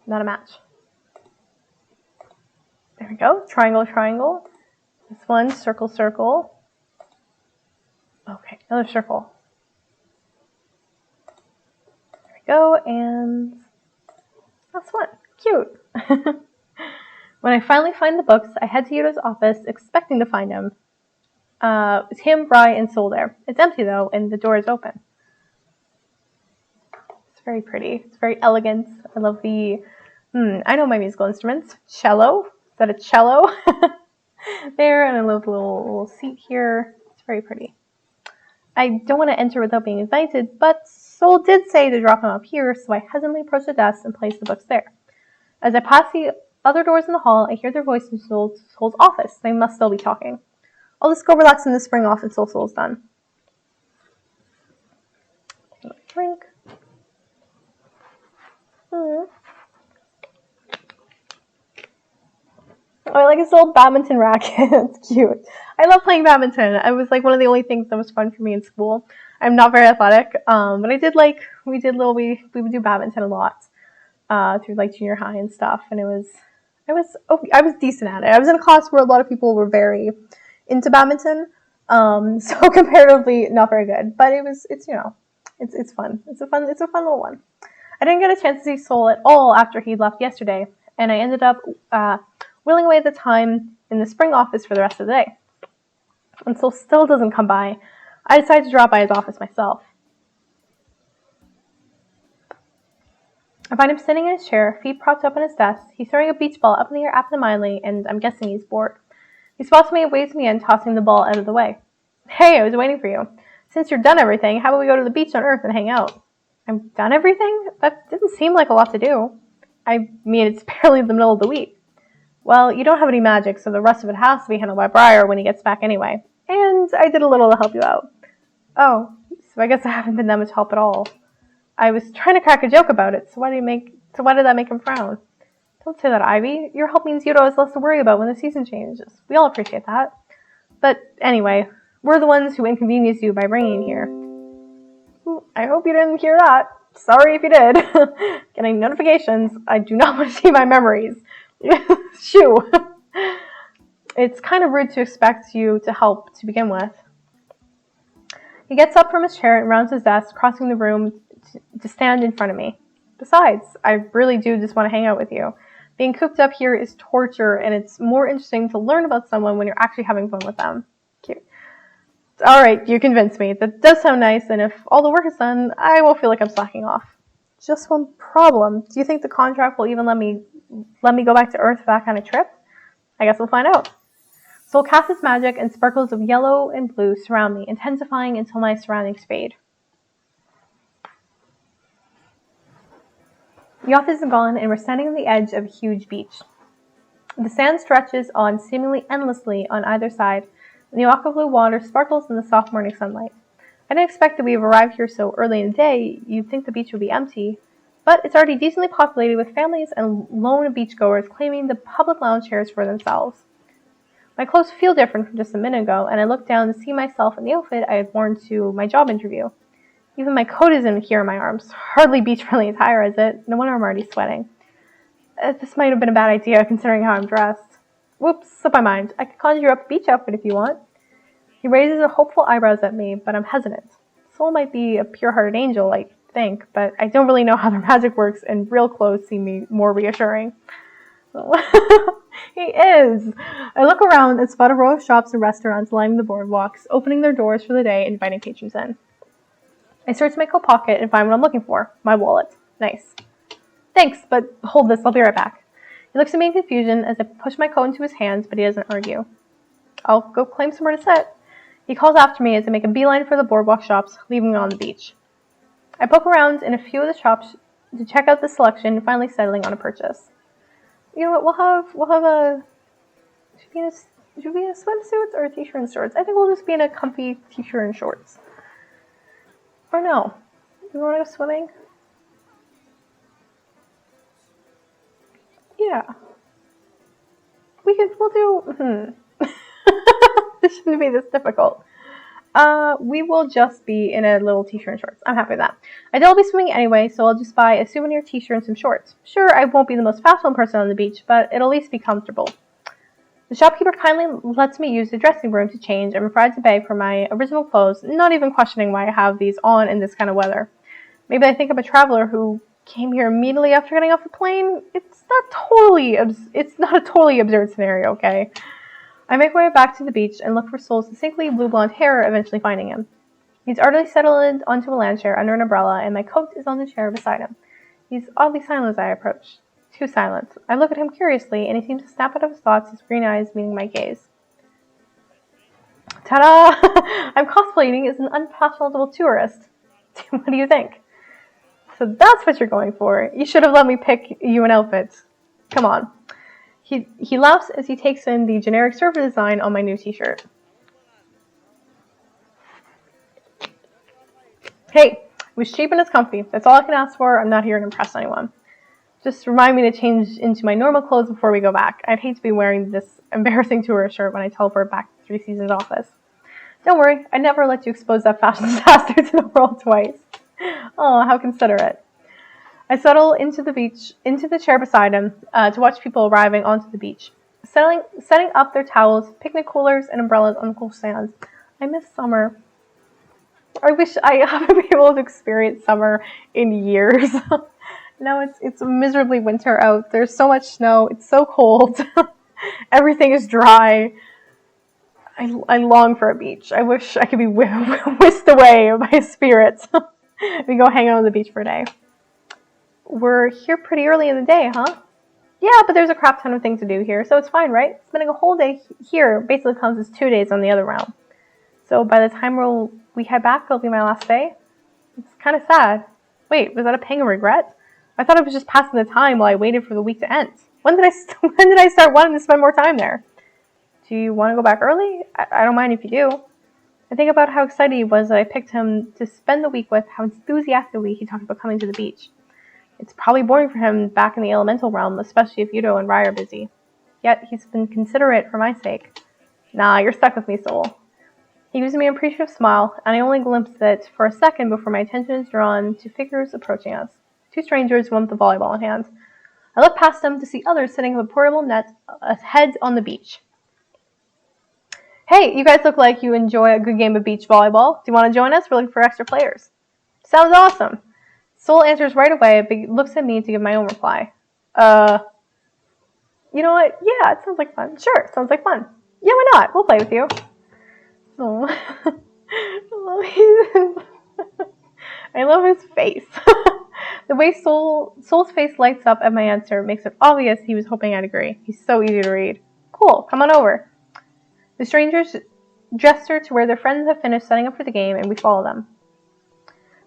not a match. There we go. Triangle, triangle. This one, circle, circle. Okay, another circle. There we go, and that's one. Cute. When I finally find the books, I head to Yuto's office, expecting to find him. It's him, Rai, and Soul there. It's empty, though, and the door is open. It's very pretty. It's very elegant. I love the... I know my musical instruments. Cello. Is that a cello? There, and I love the little seat here. It's very pretty. I don't want to enter without being invited, but Soul did say to drop him up here, so I hesitantly approach the desk and place the books there. As I pass the other doors in the hall, I hear their voices in Soul's office. They must still be talking. I'll just go relax in the spring office until Soul's done. Drink. Oh, I like his old badminton racket. It's cute. I love playing badminton. It was like one of the only things that was fun for me in school. I'm not very athletic, but I did we would do badminton a lot through like junior high and stuff, and I was decent at it. I was in a class where a lot of people were very into badminton, so comparatively not very good, but it's fun. It's a fun little one. I didn't get a chance to see Soul at all after he left yesterday, and I ended up whittling away the time in the spring office for the rest of the day. And Soul still doesn't come by. I decided to drop by his office myself. I find him sitting in his chair, feet propped up on his desk. He's throwing a beach ball up in the air absentmindedly, and I'm guessing he's bored. He spots me and waves me in, tossing the ball out of the way. Hey, I was waiting for you. Since you're done everything, how about we go to the beach on Earth and hang out? I'm done everything? That didn't seem like a lot to do. I mean, it's barely the middle of the week. Well, you don't have any magic, so the rest of it has to be handled by Briar when he gets back anyway. And I did a little to help you out. Oh, so I guess I haven't been that much help at all. I was trying to crack a joke about it, so why did that make him frown? Don't say that, Ivy. Your help means Yuto has less to worry about when the season changes. We all appreciate that. But anyway, we're the ones who inconvenience you by bringing you here. I hope you didn't hear that. Sorry if you did. Getting notifications. I do not want to see my memories. Shoo. It's kind of rude to expect you to help to begin with. He gets up from his chair and rounds his desk, crossing the room to stand in front of me. Besides, I really do just want to hang out with you. Being cooped up here is torture, and it's more interesting to learn about someone when you're actually having fun with them. Cute. Alright, you convinced me. That does sound nice, and if all the work is done, I won't feel like I'm slacking off. Just one problem. Do you think the contract will even let me go back to Earth for that kind of trip? I guess we'll find out. Soul casts its magic, and sparkles of yellow and blue surround me, intensifying until my surroundings fade. The office is gone, and we're standing on the edge of a huge beach. The sand stretches on seemingly endlessly on either side, and the aqua blue water sparkles in the soft morning sunlight. I didn't expect that we have arrived here so early in the day. You'd think the beach would be empty, but it's already decently populated with families and lone beachgoers claiming the public lounge chairs for themselves. My clothes feel different from just a minute ago, and I look down to see myself in the outfit I had worn to my job interview. Even my coat isn't here in my arms. Hardly beach-friendly attire, is it? No wonder I'm already sweating. This might have been a bad idea, considering how I'm dressed. Whoops, slipped my mind. I could conjure up a beach outfit if you want. He raises a hopeful eyebrows at me, but I'm hesitant. Soul might be a pure-hearted angel, I think, but I don't really know how their magic works, and real clothes seem me more reassuring. So he is. I look around and spot a row of shops and restaurants lining the boardwalks, opening their doors for the day and inviting patrons in. I search my coat pocket and find what I'm looking for. My wallet. Nice. Thanks, but hold this. I'll be right back. He looks at me in confusion as I push my coat into his hands, but he doesn't argue. I'll go claim somewhere to sit. He calls after me as I make a beeline for the boardwalk shops, leaving me on the beach. I poke around in a few of the shops to check out the selection, finally settling on a purchase. You know what? We'll have a. Should we be in a swimsuit or a t-shirt and shorts? I think we'll just be in a comfy t-shirt and shorts. Or no? Do we want to go swimming? Yeah. We'll do. This shouldn't be this difficult. We will just be in a little t-shirt and shorts. I'm happy with that. I know I'll be swimming anyway, so I'll just buy a souvenir t-shirt and some shorts. Sure, I won't be the most fashionable person on the beach, but it'll at least be comfortable. The shopkeeper kindly lets me use the dressing room to change and provides a bag for my original clothes, not even questioning why I have these on in this kind of weather. Maybe I think I'm a traveler who came here immediately after getting off the plane. It's not a totally absurd scenario, okay? I make my way back to the beach and look for Soul's distinctly blue blonde hair, eventually finding him. He's artfully settled onto a land chair under an umbrella, and my coat is on the chair beside him. He's oddly silent as I approach. Too silent. I look at him curiously, and he seems to snap out of his thoughts, his green eyes meeting my gaze. Ta-da! I'm cosplaying as an unfashionable tourist. What do you think? So that's what you're going for. You should have let me pick you an outfit. Come on. He laughs as he takes in the generic surfer design on my new t-shirt. Hey, it was cheap and it's comfy. That's all I can ask for. I'm not here to impress anyone. Just remind me to change into my normal clothes before we go back. I'd hate to be wearing this embarrassing tourist shirt when I teleport back to Three Seasons office. Don't worry, I'd never let you expose that fashion disaster to the world twice. Oh, how considerate. I settle into the chair beside him to watch people arriving onto the beach, setting up their towels, picnic coolers, and umbrellas on the cool sands. I miss summer. I wish I haven't been able to experience summer in years. No, it's miserably winter out. There's so much snow. It's so cold. Everything is dry. I long for a beach. I wish I could be whisked away by spirits. We go hang out on the beach for a day. We're here pretty early in the day, huh? Yeah, but there's a crap ton of things to do here, so it's fine, right? Spending a whole day here basically counts as 2 days on the other realm. So by the time we head back, it'll be my last day. It's kind of sad. Wait, was that a pang of regret? I thought I was just passing the time while I waited for the week to end. When did I start wanting to spend more time there? Do you want to go back early? I don't mind if you do. I think about how excited he was that I picked him to spend the week with, how enthusiastically he talked about coming to the beach. It's probably boring for him back in the elemental realm, especially if Yudo and Rai are busy. Yet he's been considerate for my sake. Nah, you're stuck with me, Soul. He gives me an appreciative smile, and I only glimpse it for a second before my attention is drawn to figures approaching us. 2 strangers, one with a volleyball in hand. I look past them to see others sitting with a portable net heads on the beach. Hey, you guys look like you enjoy a good game of beach volleyball. Do you want to join us? We're looking for extra players. Sounds awesome. Soul answers right away, but looks at me to give my own reply. You know what? Yeah, it sounds like fun. Sure, sounds like fun. Yeah, why not? We'll play with you. Oh. I love his face. The way Soul's face lights up at my answer makes it obvious he was hoping I'd agree. He's so easy to read. Cool, come on over. The strangers gesture to where their friends have finished setting up for the game, and we follow them.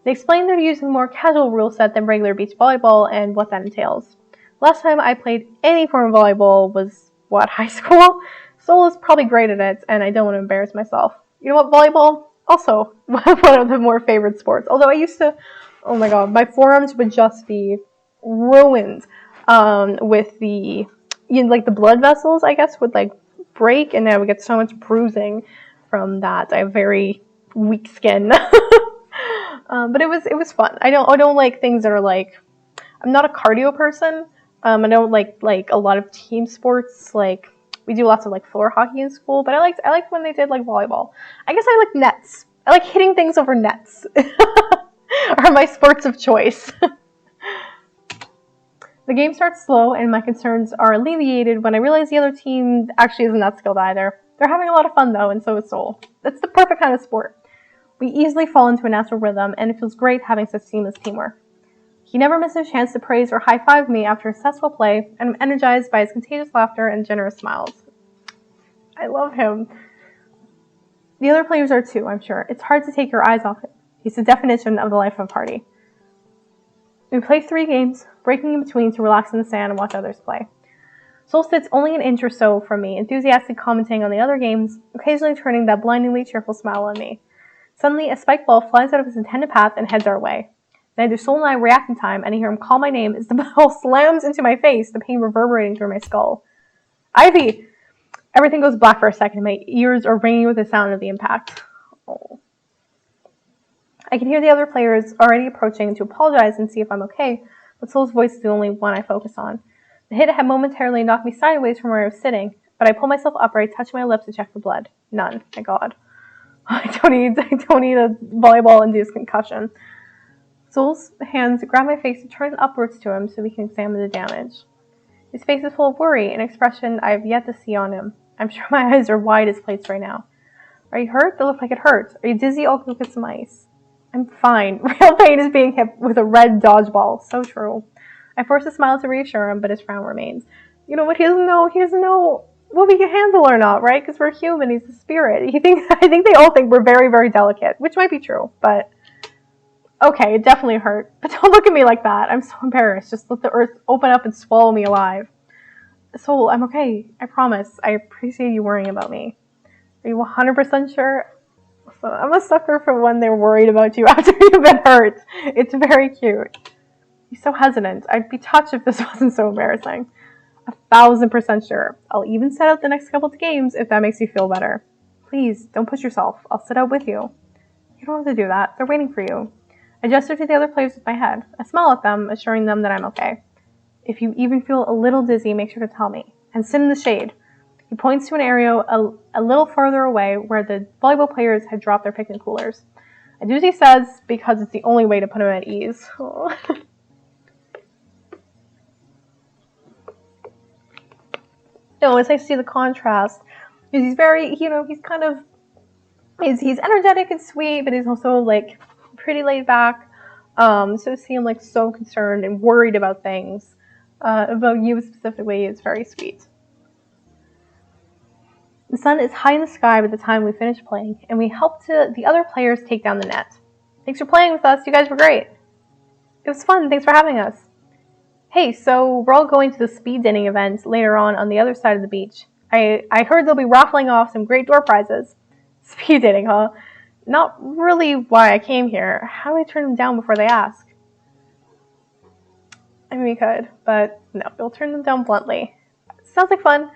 They explain they're using a more casual rule set than regular beach volleyball and what that entails. Last time I played any form of volleyball was, high school? Soul is probably great at it, and I don't want to embarrass myself. You know what, volleyball? Also, one of the more favorite sports. Although I used to, oh my god, my forearms would just be ruined with the blood vessels, I guess, would break, and I would get so much bruising from that. I have very weak skin. But it was fun. I don't like things that are like, I'm not a cardio person. I don't like a lot of team sports. Like, we do lots of like floor hockey in school, but I liked when they did like volleyball. I guess I like nets. I like hitting things over nets. Are my sports of choice. The game starts slow, and my concerns are alleviated when I realize the other team actually isn't that skilled either. They're having a lot of fun though, and so is Soul. It's the perfect kind of sport. We easily fall into a natural rhythm, and it feels great having such seamless teamwork. He never misses a chance to praise or high-five me after a successful play, and I'm energized by his contagious laughter and generous smiles. I love him. The other players are too, I'm sure. It's hard to take your eyes off him. He's the definition of the life of a party. We play 3 games, breaking in between to relax in the sand and watch others play. Soul sits only an inch or so from me, enthusiastically commenting on the other games, occasionally turning that blindingly cheerful smile on me. Suddenly, a spike ball flies out of his intended path and heads our way. Neither Soul and I react in time, and I hear him call my name as the ball slams into my face, the pain reverberating through my skull. Ivy! Everything goes black for a second, and my ears are ringing with the sound of the impact. Oh. I can hear the other players already approaching to apologize and see if I'm okay, but Soul's voice is the only one I focus on. The hit had momentarily knocked me sideways from where I was sitting, but I pull myself upright, touch my lips to check for blood. None. Thank God. I don't need a volleyball-induced concussion. Soul's hands grab my face and turn upwards to him so we can examine the damage. His face is full of worry, an expression I have yet to see on him. I'm sure my eyes are wide as plates right now. Are you hurt? That looks like it hurt. Are you dizzy? I'll go get some ice. I'm fine. Real pain is being hit with a red dodgeball. So true. I force a smile to reassure him, but his frown remains. You know what? He doesn't know what we can handle or not, right? Because we're human. He's a spirit. I think they all think we're very, very delicate, which might be true, but okay, it definitely hurt. But don't look at me like that. I'm so embarrassed. Just let the earth open up and swallow me alive. Soul, I'm okay. I promise. I appreciate you worrying about me. Are you 100% sure? So I'm a sucker for when they're worried about you after you've been hurt. It's very cute. He's so hesitant. I'd be touched if this wasn't so embarrassing. 1,000% sure. I'll even set out the next couple of games if that makes you feel better. Please, don't push yourself. I'll sit out with you. You don't have to do that. They're waiting for you. I gesture to the other players with my head. I smile at them, assuring them that I'm okay. If you even feel a little dizzy, make sure to tell me. And sit in the shade. He points to an area a little farther away where the volleyball players had dropped their picnic coolers. I do as he says because it's the only way to put him at ease. No, it's nice to see the contrast. Because he's very, he's energetic and sweet, but he's also like pretty laid back. So to see him like so concerned and worried about things, about you specifically, is very sweet. The sun is high in the sky by the time we finish playing, and we help the other players take down the net. Thanks for playing with us. You guys were great. It was fun. Thanks for having us. Hey, so we're all going to the speed dating event later on the other side of the beach. I heard they'll be raffling off some great door prizes. Speed dating, huh? Not really why I came here. How do I turn them down before they ask? I mean, we could, but no, we'll turn them down bluntly. Sounds like fun.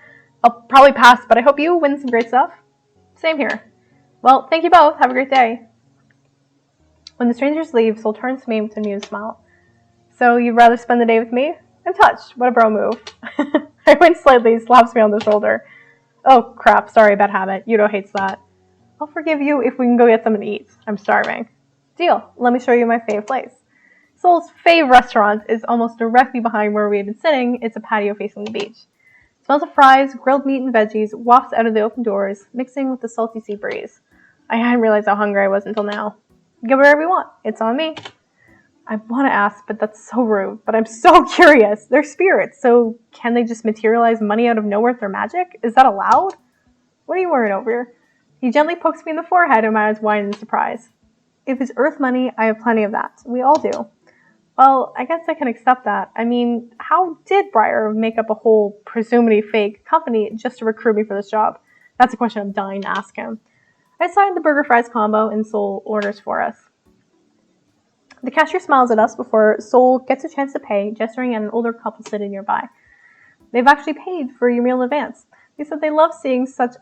I'll probably pass, but I hope you win some great stuff. Same here. Well, thank you both. Have a great day. When the strangers leave, Soul turns to me with a amused smile. So you'd rather spend the day with me? I'm touched. What a bro move. I wince slightly, slaps me on the shoulder. Oh, crap. Sorry, bad habit. Yudo hates that. I'll forgive you if we can go get something to eat. I'm starving. Deal. Let me show you my fave place. Soul's fave restaurant is almost directly behind where we had been sitting. It's a patio facing the beach. Smells of fries, grilled meat, and veggies wafts out of the open doors, mixing with the salty sea breeze. I hadn't realized how hungry I was until now. Get whatever you want. It's on me. I want to ask, but that's so rude. But I'm so curious. They're spirits, so can they just materialize money out of nowhere with their magic? Is that allowed? What are you worried over? He gently pokes me in the forehead and my eyes widen in surprise. If it's earth money, I have plenty of that. We all do. Well, I guess I can accept that. I mean, how did Briar make up a whole, presumably fake, company just to recruit me for this job? That's a question I'm dying to ask him. I decided the burger fries combo and Soul orders for us. The cashier smiles at us before Soul gets a chance to pay, gesturing at an older couple sitting nearby. They've actually paid for your meal in advance. He said they love seeing such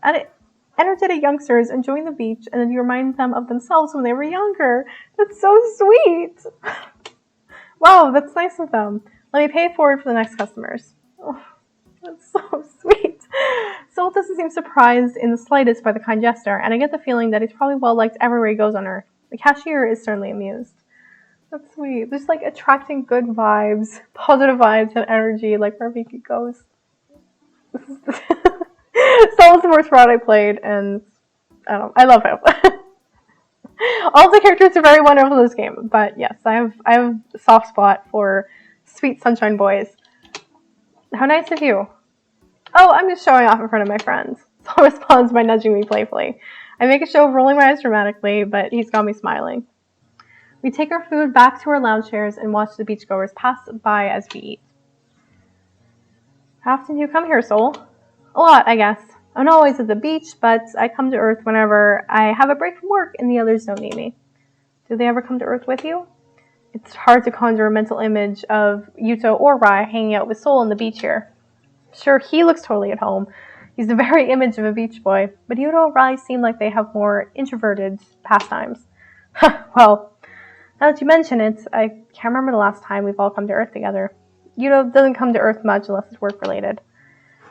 energetic youngsters enjoying the beach, and then you remind them of themselves when they were younger. That's so sweet. Wow, that's nice of them. Let me pay it forward for the next customers. Oh, that's so sweet. Sol doesn't seem surprised in the slightest by the kind gesture, and I get the feeling that he's probably well liked everywhere he goes on Earth. The cashier is certainly amused. That's sweet. Just like attracting good vibes, positive vibes and energy, like wherever he goes. Sol's the worst route I played, and I love him. All the characters are very wonderful in this game, but yes, I have a soft spot for sweet sunshine boys. How nice of you. Oh, I'm just showing off in front of my friends. Sol responds by nudging me playfully. I make a show of rolling my eyes dramatically, but he's got me smiling. We take our food back to our lounge chairs and watch the beachgoers pass by as we eat. How often do you come here, Sol? A lot, I guess. I'm not always at the beach, but I come to Earth whenever I have a break from work and the others don't need me. Do they ever come to Earth with you? It's hard to conjure a mental image of Yuto or Rai hanging out with Sol on the beach here. Sure, he looks totally at home. He's the very image of a beach boy, but Yuto and Rai seem like they have more introverted pastimes. Well, now that you mention it, I can't remember the last time we've all come to Earth together. Yuto doesn't come to Earth much unless it's work-related.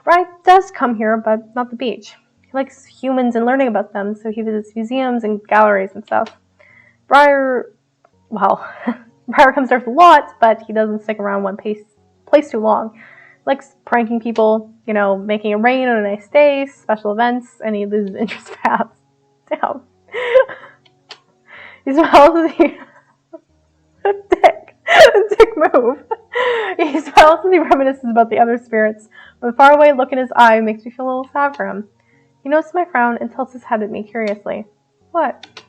Rai does come here, but not the beach. He likes humans and learning about them, so he visits museums and galleries and stuff. Briar comes to Earth a lot, but he doesn't stick around one place too long. He likes pranking people, making it rain on a nice day, special events, and he loses interest fast. Damn. He smiles as he... Dick move. He smiles as he reminisces about the other spirits, but the faraway look in his eye makes me feel a little sad for him. He notices my frown and tilts his head at me curiously. What?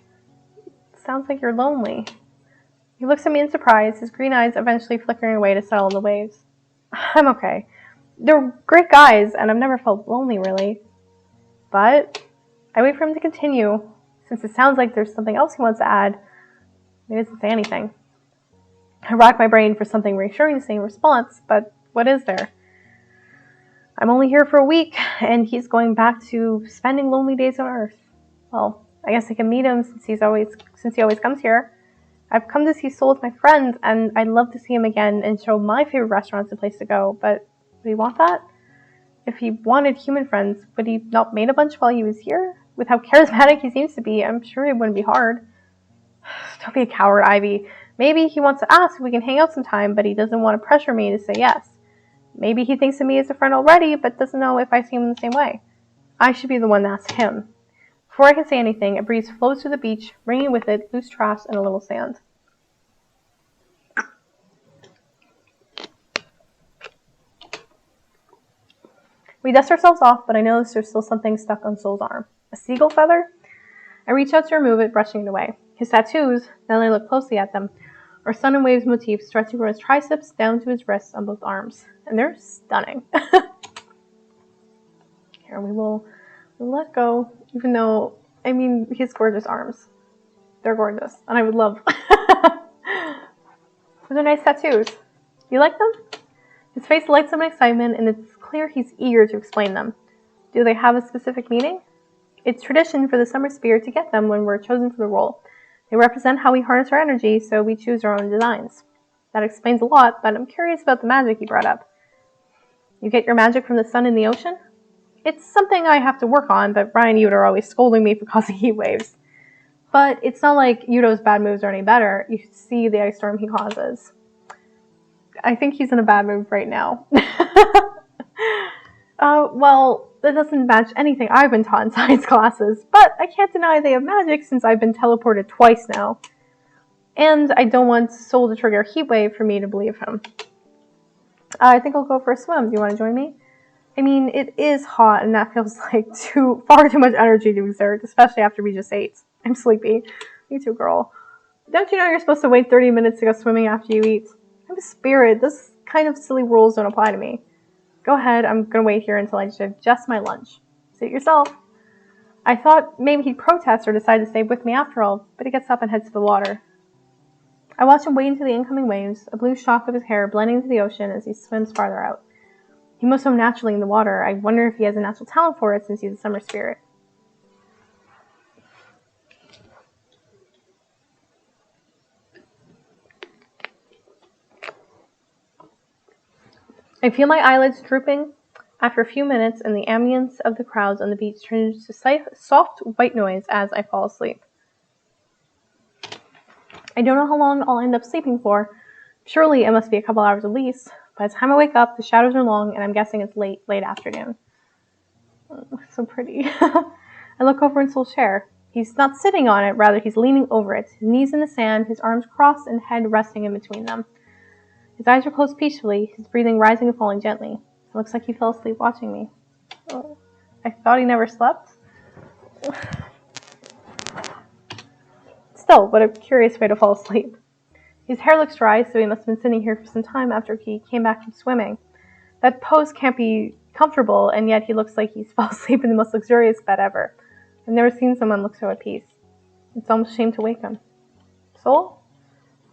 Sounds like you're lonely. He looks at me in surprise, his green eyes eventually flickering away to settle the waves. I'm okay. They're great guys, and I've never felt lonely, really. But I wait for him to continue, since it sounds like there's something else he wants to add. He doesn't say anything. I rack my brain for something reassuring to say in response, but what is there? I'm only here for a week, and he's going back to spending lonely days on Earth. Well, I guess I can meet him since he always comes here. I've come to see Sol with my friends, and I'd love to see him again and show my favorite restaurants a place to go, but would he want that? If he wanted human friends, would he not made a bunch while he was here? With how charismatic he seems to be, I'm sure it wouldn't be hard. Don't be a coward, Ivy. Maybe he wants to ask if we can hang out sometime, but he doesn't want to pressure me to say yes. Maybe he thinks of me as a friend already, but doesn't know if I see him in the same way. I should be the one to ask him. Before I can say anything, a breeze flows through the beach, bringing with it loose trash and a little sand. We dust ourselves off, but I notice there's still something stuck on Sol's arm. A seagull feather? I reach out to remove it, brushing it away. His tattoos, then I look closely at them, are sun and waves motifs stretching from his triceps down to his wrists on both arms. And they're stunning. Here, we'll let go, even though, he has gorgeous arms. They're gorgeous, and I would love... Those are nice tattoos. You like them? His face lights up in excitement, and it's clear he's eager to explain them. Do they have a specific meaning? It's tradition for the Summer Spirit to get them when we're chosen for the role. They represent how we harness our energy, so we choose our own designs. That explains a lot, but I'm curious about the magic you brought up. You get your magic from the sun and the ocean? It's something I have to work on, but Brian and Yuto are always scolding me for causing heat waves. But it's not like Yuto's bad moves are any better. You should see the ice storm he causes. I think he's in a bad mood right now. Well, that doesn't match anything I've been taught in science classes, but I can't deny they have magic since I've been teleported twice now. And I don't want Sol to trigger a heat wave for me to believe him. I think I'll go for a swim. Do you want to join me? It is hot, and that feels like far too much energy to exert, especially after we just ate. I'm sleepy. Me too, girl. Don't you know you're supposed to wait 30 minutes to go swimming after you eat? I'm a spirit. This kind of silly rules don't apply to me. Go ahead, I'm gonna wait here until I digest my lunch. Suit yourself. I thought maybe he'd protest or decide to stay with me after all, but he gets up and heads to the water. I watch him wade into the incoming waves, a blue shock of his hair blending into the ocean as he swims farther out. He must swim naturally in the water. I wonder if he has a natural talent for it since he's a summer spirit. I feel my eyelids drooping after a few minutes, and the ambience of the crowds on the beach turns to soft white noise as I fall asleep. I don't know how long I'll end up sleeping for. Surely it must be a couple hours at least. By the time I wake up, the shadows are long, and I'm guessing it's late afternoon. Oh, so pretty. I look over in Soul's chair. He's not sitting on it, rather he's leaning over it, his knees in the sand, his arms crossed and head resting in between them. His eyes are closed peacefully, his breathing rising and falling gently. It looks like he fell asleep watching me. Oh, I thought he never slept. Still, what a curious way to fall asleep. His hair looks dry, so he must have been sitting here for some time after he came back from swimming. That pose can't be comfortable, and yet he looks like he's fallen asleep in the most luxurious bed ever. I've never seen someone look so at peace. It's almost a shame to wake him. Soul?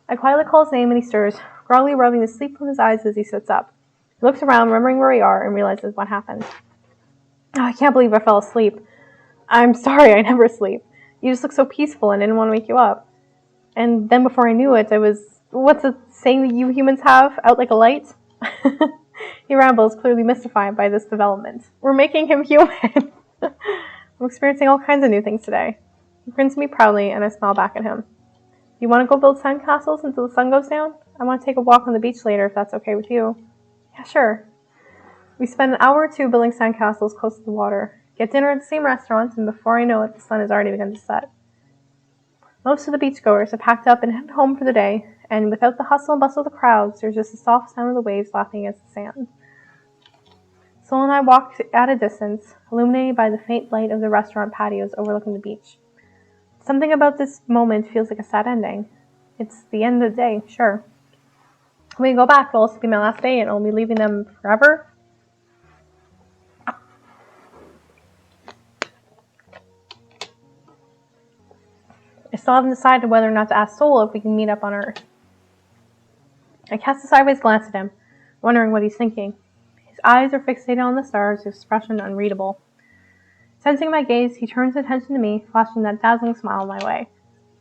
I quietly call his name and he stirs, groggily rubbing the sleep from his eyes as he sits up. He looks around, remembering where we are, and realizes what happened. Oh, I can't believe I fell asleep. I'm sorry, I never sleep. You just look so peaceful and didn't want to wake you up. And then before I knew it, I was, what's the saying that you humans have? Out like a light? He rambles, clearly mystified by this development. We're making him human. I'm experiencing all kinds of new things today. He grins at me proudly, and I smile back at him. You want to go build sandcastles until the sun goes down? I want to take a walk on the beach later, if that's okay with you. Yeah, sure. We spend an hour or two building sandcastles close to the water, get dinner at the same restaurant, and before I know it, the sun has already begun to set. Most of the beachgoers have packed up and headed home for the day, and without the hustle and bustle of the crowds, there's just the soft sound of the waves lapping against the sand. Soul and I walked at a distance, illuminated by the faint light of the restaurant patios overlooking the beach. Something about this moment feels like a sad ending. It's the end of the day, sure. When we go back, it'll also be my last day, and I'll be leaving them forever. I still haven't decided whether or not to ask Soul if we can meet up on Earth. I cast a sideways glance at him, wondering what he's thinking. His eyes are fixated on the stars, his expression unreadable. Sensing my gaze, he turns his attention to me, flashing that dazzling smile my way.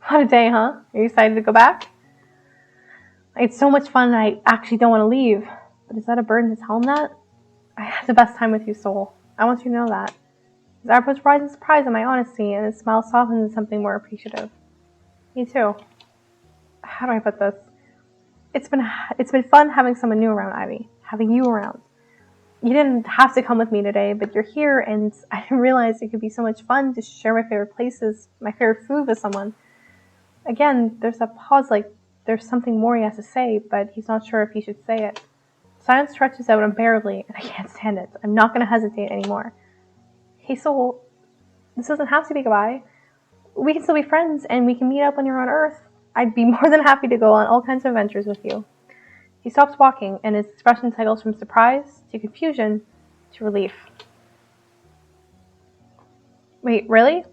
What a day, huh? Are you excited to go back? I had so much fun and I actually don't want to leave. But is that a burden to tell him that? I had the best time with you, Soul. I want you to know that. His eyebrows rise in surprise at my honesty, and his smile softens into something more appreciative. Me too. How do I put this? It's been fun having someone new around, Ivy. Having you around. You didn't have to come with me today, but you're here, and I didn't realize it could be so much fun to share my favorite places, my favorite food with someone. Again, there's a pause, like there's something more he has to say, but he's not sure if he should say it. Silence stretches out unbearably, and I can't stand it. I'm not going to hesitate anymore. Hey, Soul, this doesn't have to be goodbye. We can still be friends, and we can meet up when you're on Earth. I'd be more than happy to go on all kinds of adventures with you. He stops walking, and his expression cycles from surprise to confusion to relief. Wait, really?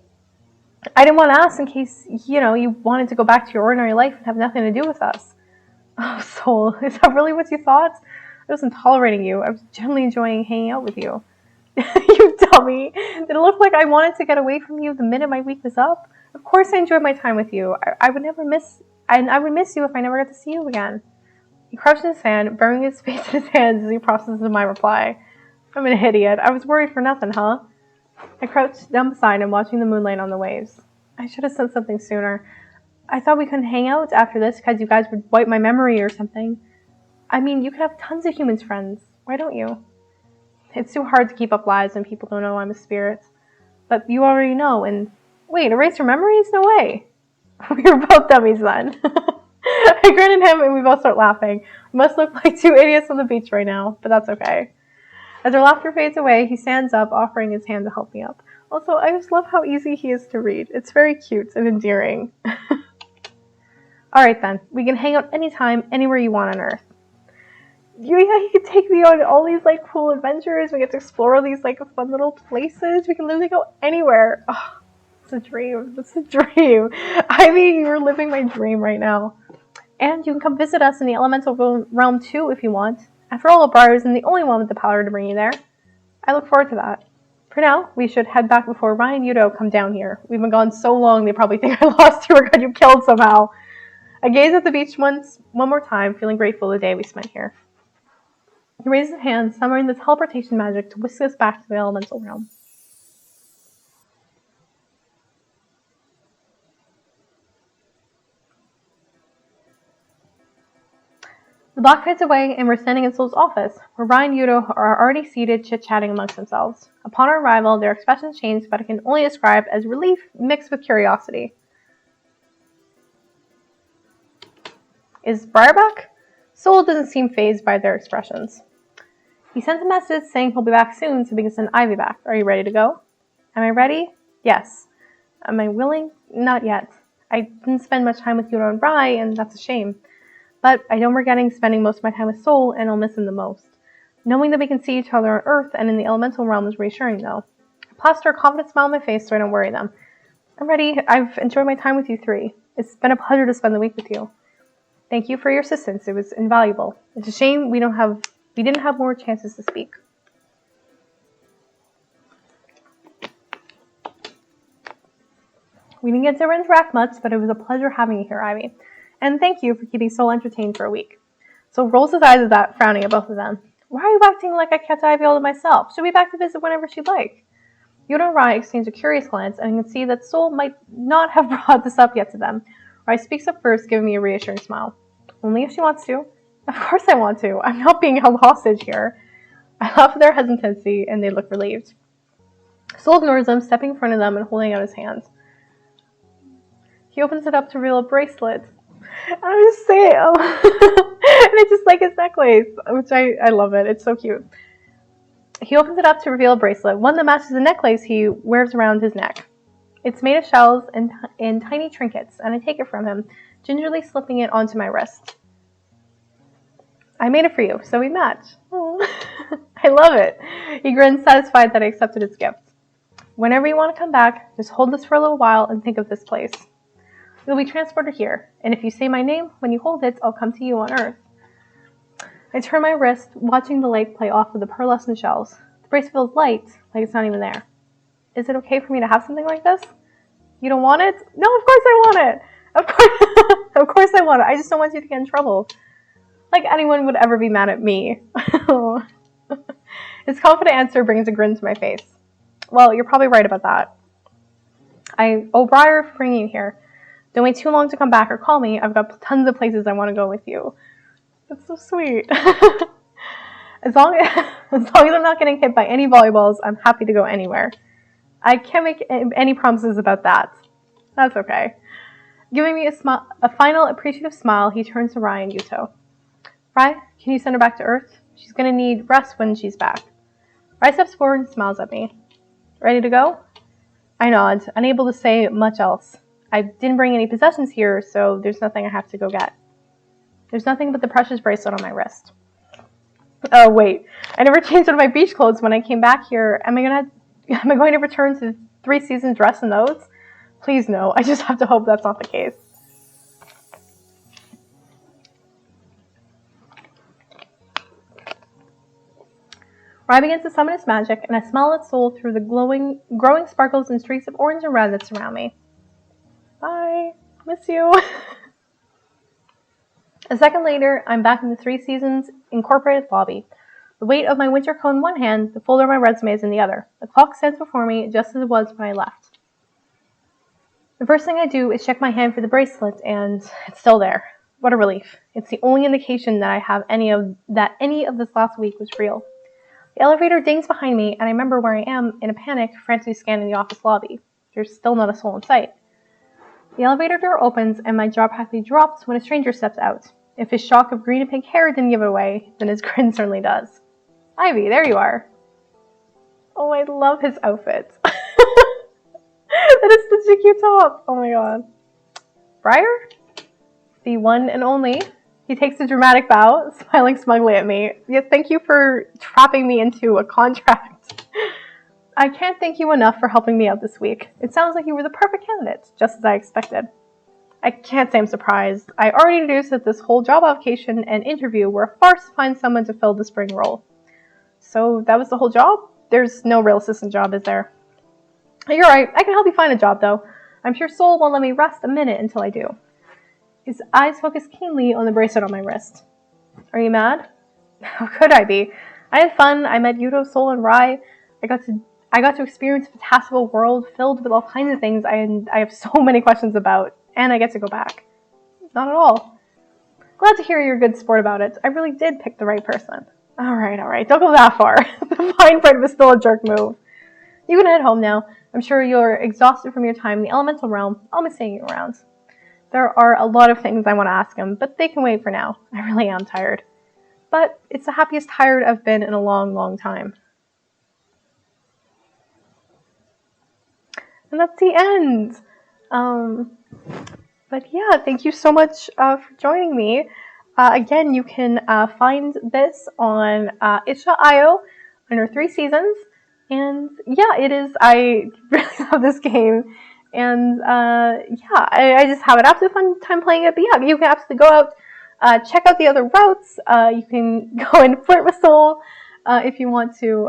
I didn't want to ask in case, you wanted to go back to your ordinary life and have nothing to do with us. Oh, Soul, is that really what you thought? I wasn't tolerating you. I was genuinely enjoying hanging out with you. You dummy. Did it look like I wanted to get away from you the minute my week was up? Of course I enjoyed my time with you. I would miss you if I never got to see you again. He crouched in the sand, burying his face in his hands as he processes my reply. I'm an idiot. I was worried for nothing, huh? I crouched down beside him, watching the moonlight on the waves. I should have said something sooner. I thought we couldn't hang out after this because you guys would wipe my memory or something. I mean, you could have tons of humans friends. Why don't you? It's too hard to keep up lies when people don't know I'm a spirit. But you already know, and... Wait, erase your memories? No way. We were both dummies then. I grin at him and we both start laughing. We must look like two idiots on the beach right now, but that's okay. As our laughter fades away, he stands up, offering his hand to help me up. Also, I just love how easy he is to read. It's very cute and endearing. Alright then, we can hang out anytime, anywhere you want on Earth. You can take me on all these cool adventures. We get to explore all these fun little places. We can literally go anywhere. Oh, it's a dream. It's a dream. Ivy, you're living my dream right now. And you can come visit us in the elemental realm too if you want. After all, Briar isn't the only one with the power to bring you there. I look forward to that. For now, we should head back before Ryan and Yuto come down here. We've been gone so long, they probably think I lost you or got you killed somehow. I gaze at the beach one more time, feeling grateful for the day we spent here. He raises his hand, summoning the teleportation magic to whisk us back to the elemental realm. The block fades away, and we're standing in Soul's office, where Ryan and Yuto are already seated, chit-chatting amongst themselves. Upon our arrival, their expressions changed, but I can only describe as relief mixed with curiosity. Is Briar back? Soul doesn't seem fazed by their expressions. He sends a message saying he'll be back soon so we can send Ivy back. Are you ready to go? Am I ready? Yes. Am I willing? Not yet. I didn't spend much time with Yuto and Bri, and that's a shame. But I don't regretting spending most of my time with Soul, and I'll miss him the most. Knowing that we can see each other on Earth and in the elemental realm is reassuring, though. I plaster a confident smile on my face so I don't worry them. I'm ready. I've enjoyed my time with you three. It's been a pleasure to spend the week with you. Thank you for your assistance. It was invaluable. It's a shame we didn't have more chances to speak. We didn't get to interact much, but it was a pleasure having you here, Ivy. And thank you for keeping Soul entertained for a week. Soul rolls his eyes at that, frowning at both of them. Why are you acting like I kept Ivy all to myself? She'll be back to visit whenever she'd like. Yuto and Rai exchange a curious glance, and I can see that Soul might not have brought this up yet to them. Rai speaks up first, giving me a reassuring smile. Only if she wants to. Of course I want to. I'm not being held hostage here. I laugh at their hesitancy, and they look relieved. Soul ignores them, stepping in front of them and holding out his hand. He opens it up to reveal a bracelet. I just say it. And it's just like his necklace, which I love it. It's so cute. He opens it up to reveal a bracelet, one that matches the necklace he wears around his neck. It's made of shells and tiny trinkets, and I take it from him, gingerly slipping it onto my wrist. I made it for you, so we match. I love it. He grins, satisfied that I accepted his gift. Whenever you want to come back, just hold this for a little while and think of this place. You'll be transported here, and if you say my name when you hold it, I'll come to you on Earth. I turn my wrist, watching the lake play off of the pearlescent shells. The bracelet feels light, like it's not even there. Is it okay for me to have something like this? You don't want it? No, of course I want it! Of course I want it. I just don't want you to get in trouble. Like anyone would ever be mad at me. His confident answer brings a grin to my face. Well, you're probably right about that. Briar, for bringing you here. Don't wait too long to come back or call me. I've got tons of places I want to go with you. That's so sweet. As long as I'm not getting hit by any volleyballs, I'm happy to go anywhere. I can't make any promises about that. That's okay. Giving me a final appreciative smile, he turns to Rai and Yuto. Rai, can you send her back to Earth? She's going to need rest when she's back. Rai steps forward and smiles at me. Ready to go? I nod, unable to say much else. I didn't bring any possessions here, so there's nothing I have to go get. There's nothing but the precious bracelet on my wrist. Oh, wait. I never changed out of my beach clothes when I came back here. Am I going to return to 3 seasons dressed in those? Please no. I just have to hope that's not the case. Rai begins to summon his magic, and I smell its soul through the growing sparkles and streaks of orange and red that surround me. Bye. Miss you. A second later, I'm back in the 3 Seasons Incorporated lobby. The weight of my winter coat in one hand, the folder of my resumes in the other. The clock stands before me just as it was when I left. The first thing I do is check my hand for the bracelet, and it's still there. What a relief. It's the only indication that I have any of this last week was real. The elevator dings behind me, and I remember where I am in a panic, frantically scanning the office lobby. There's still not a soul in sight. The elevator door opens, and my jaw practically drops when a stranger steps out. If his shock of green and pink hair didn't give it away, then his grin certainly does. Ivy, there you are. Oh, I love his outfit. That is such a cute top. Oh my god. Briar? The one and only. He takes a dramatic bow, smiling smugly at me. Yes, thank you for trapping me into a contract. I can't thank you enough for helping me out this week. It sounds like you were the perfect candidate, just as I expected. I can't say I'm surprised. I already deduced that this whole job application and interview were a farce to find someone to fill the spring role. So that was the whole job? There's no real assistant job, is there? You're right. I can help you find a job, though. I'm sure Sol won't let me rest a minute until I do. His eyes focused keenly on the bracelet on my wrist. Are you mad? How could I be? I had fun. I met Yuto, Sol, and Rai. I got to experience a fantastical world filled with all kinds of things I have so many questions about, and I get to go back. Not at all. Glad to hear you're a good sport about it. I really did pick the right person. Alright, don't go that far. The fine print was still a jerk move. You can head home now. I'm sure you're exhausted from your time in the elemental realm. I'll miss seeing you around. There are a lot of things I want to ask him, but they can wait for now. I really am tired. But it's the happiest tired I've been in a long, long time. And that's the end. But yeah, thank you so much for joining me. Again, you can find this on itch.io under 3 seasons. And yeah, it is. I really love this game. And yeah, I just have an absolute fun time playing it. But yeah, you can absolutely go out, check out the other routes. You can go and flirt with Sol if you want to.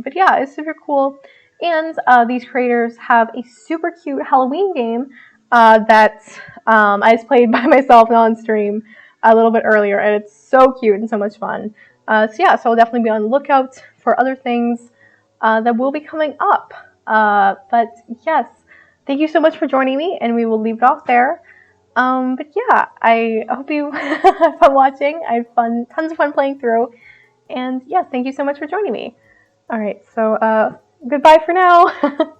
But yeah, it's super cool. And these creators have a super cute Halloween game that I just played by myself on stream a little bit earlier, and it's so cute and so much fun. So yeah, so I'll definitely be on the lookout for other things that will be coming up. But yes, thank you so much for joining me, and we will leave it off there. But yeah, I hope you had fun watching. I had tons of fun playing through. And yes, thank you so much for joining me. Alright, so goodbye for now.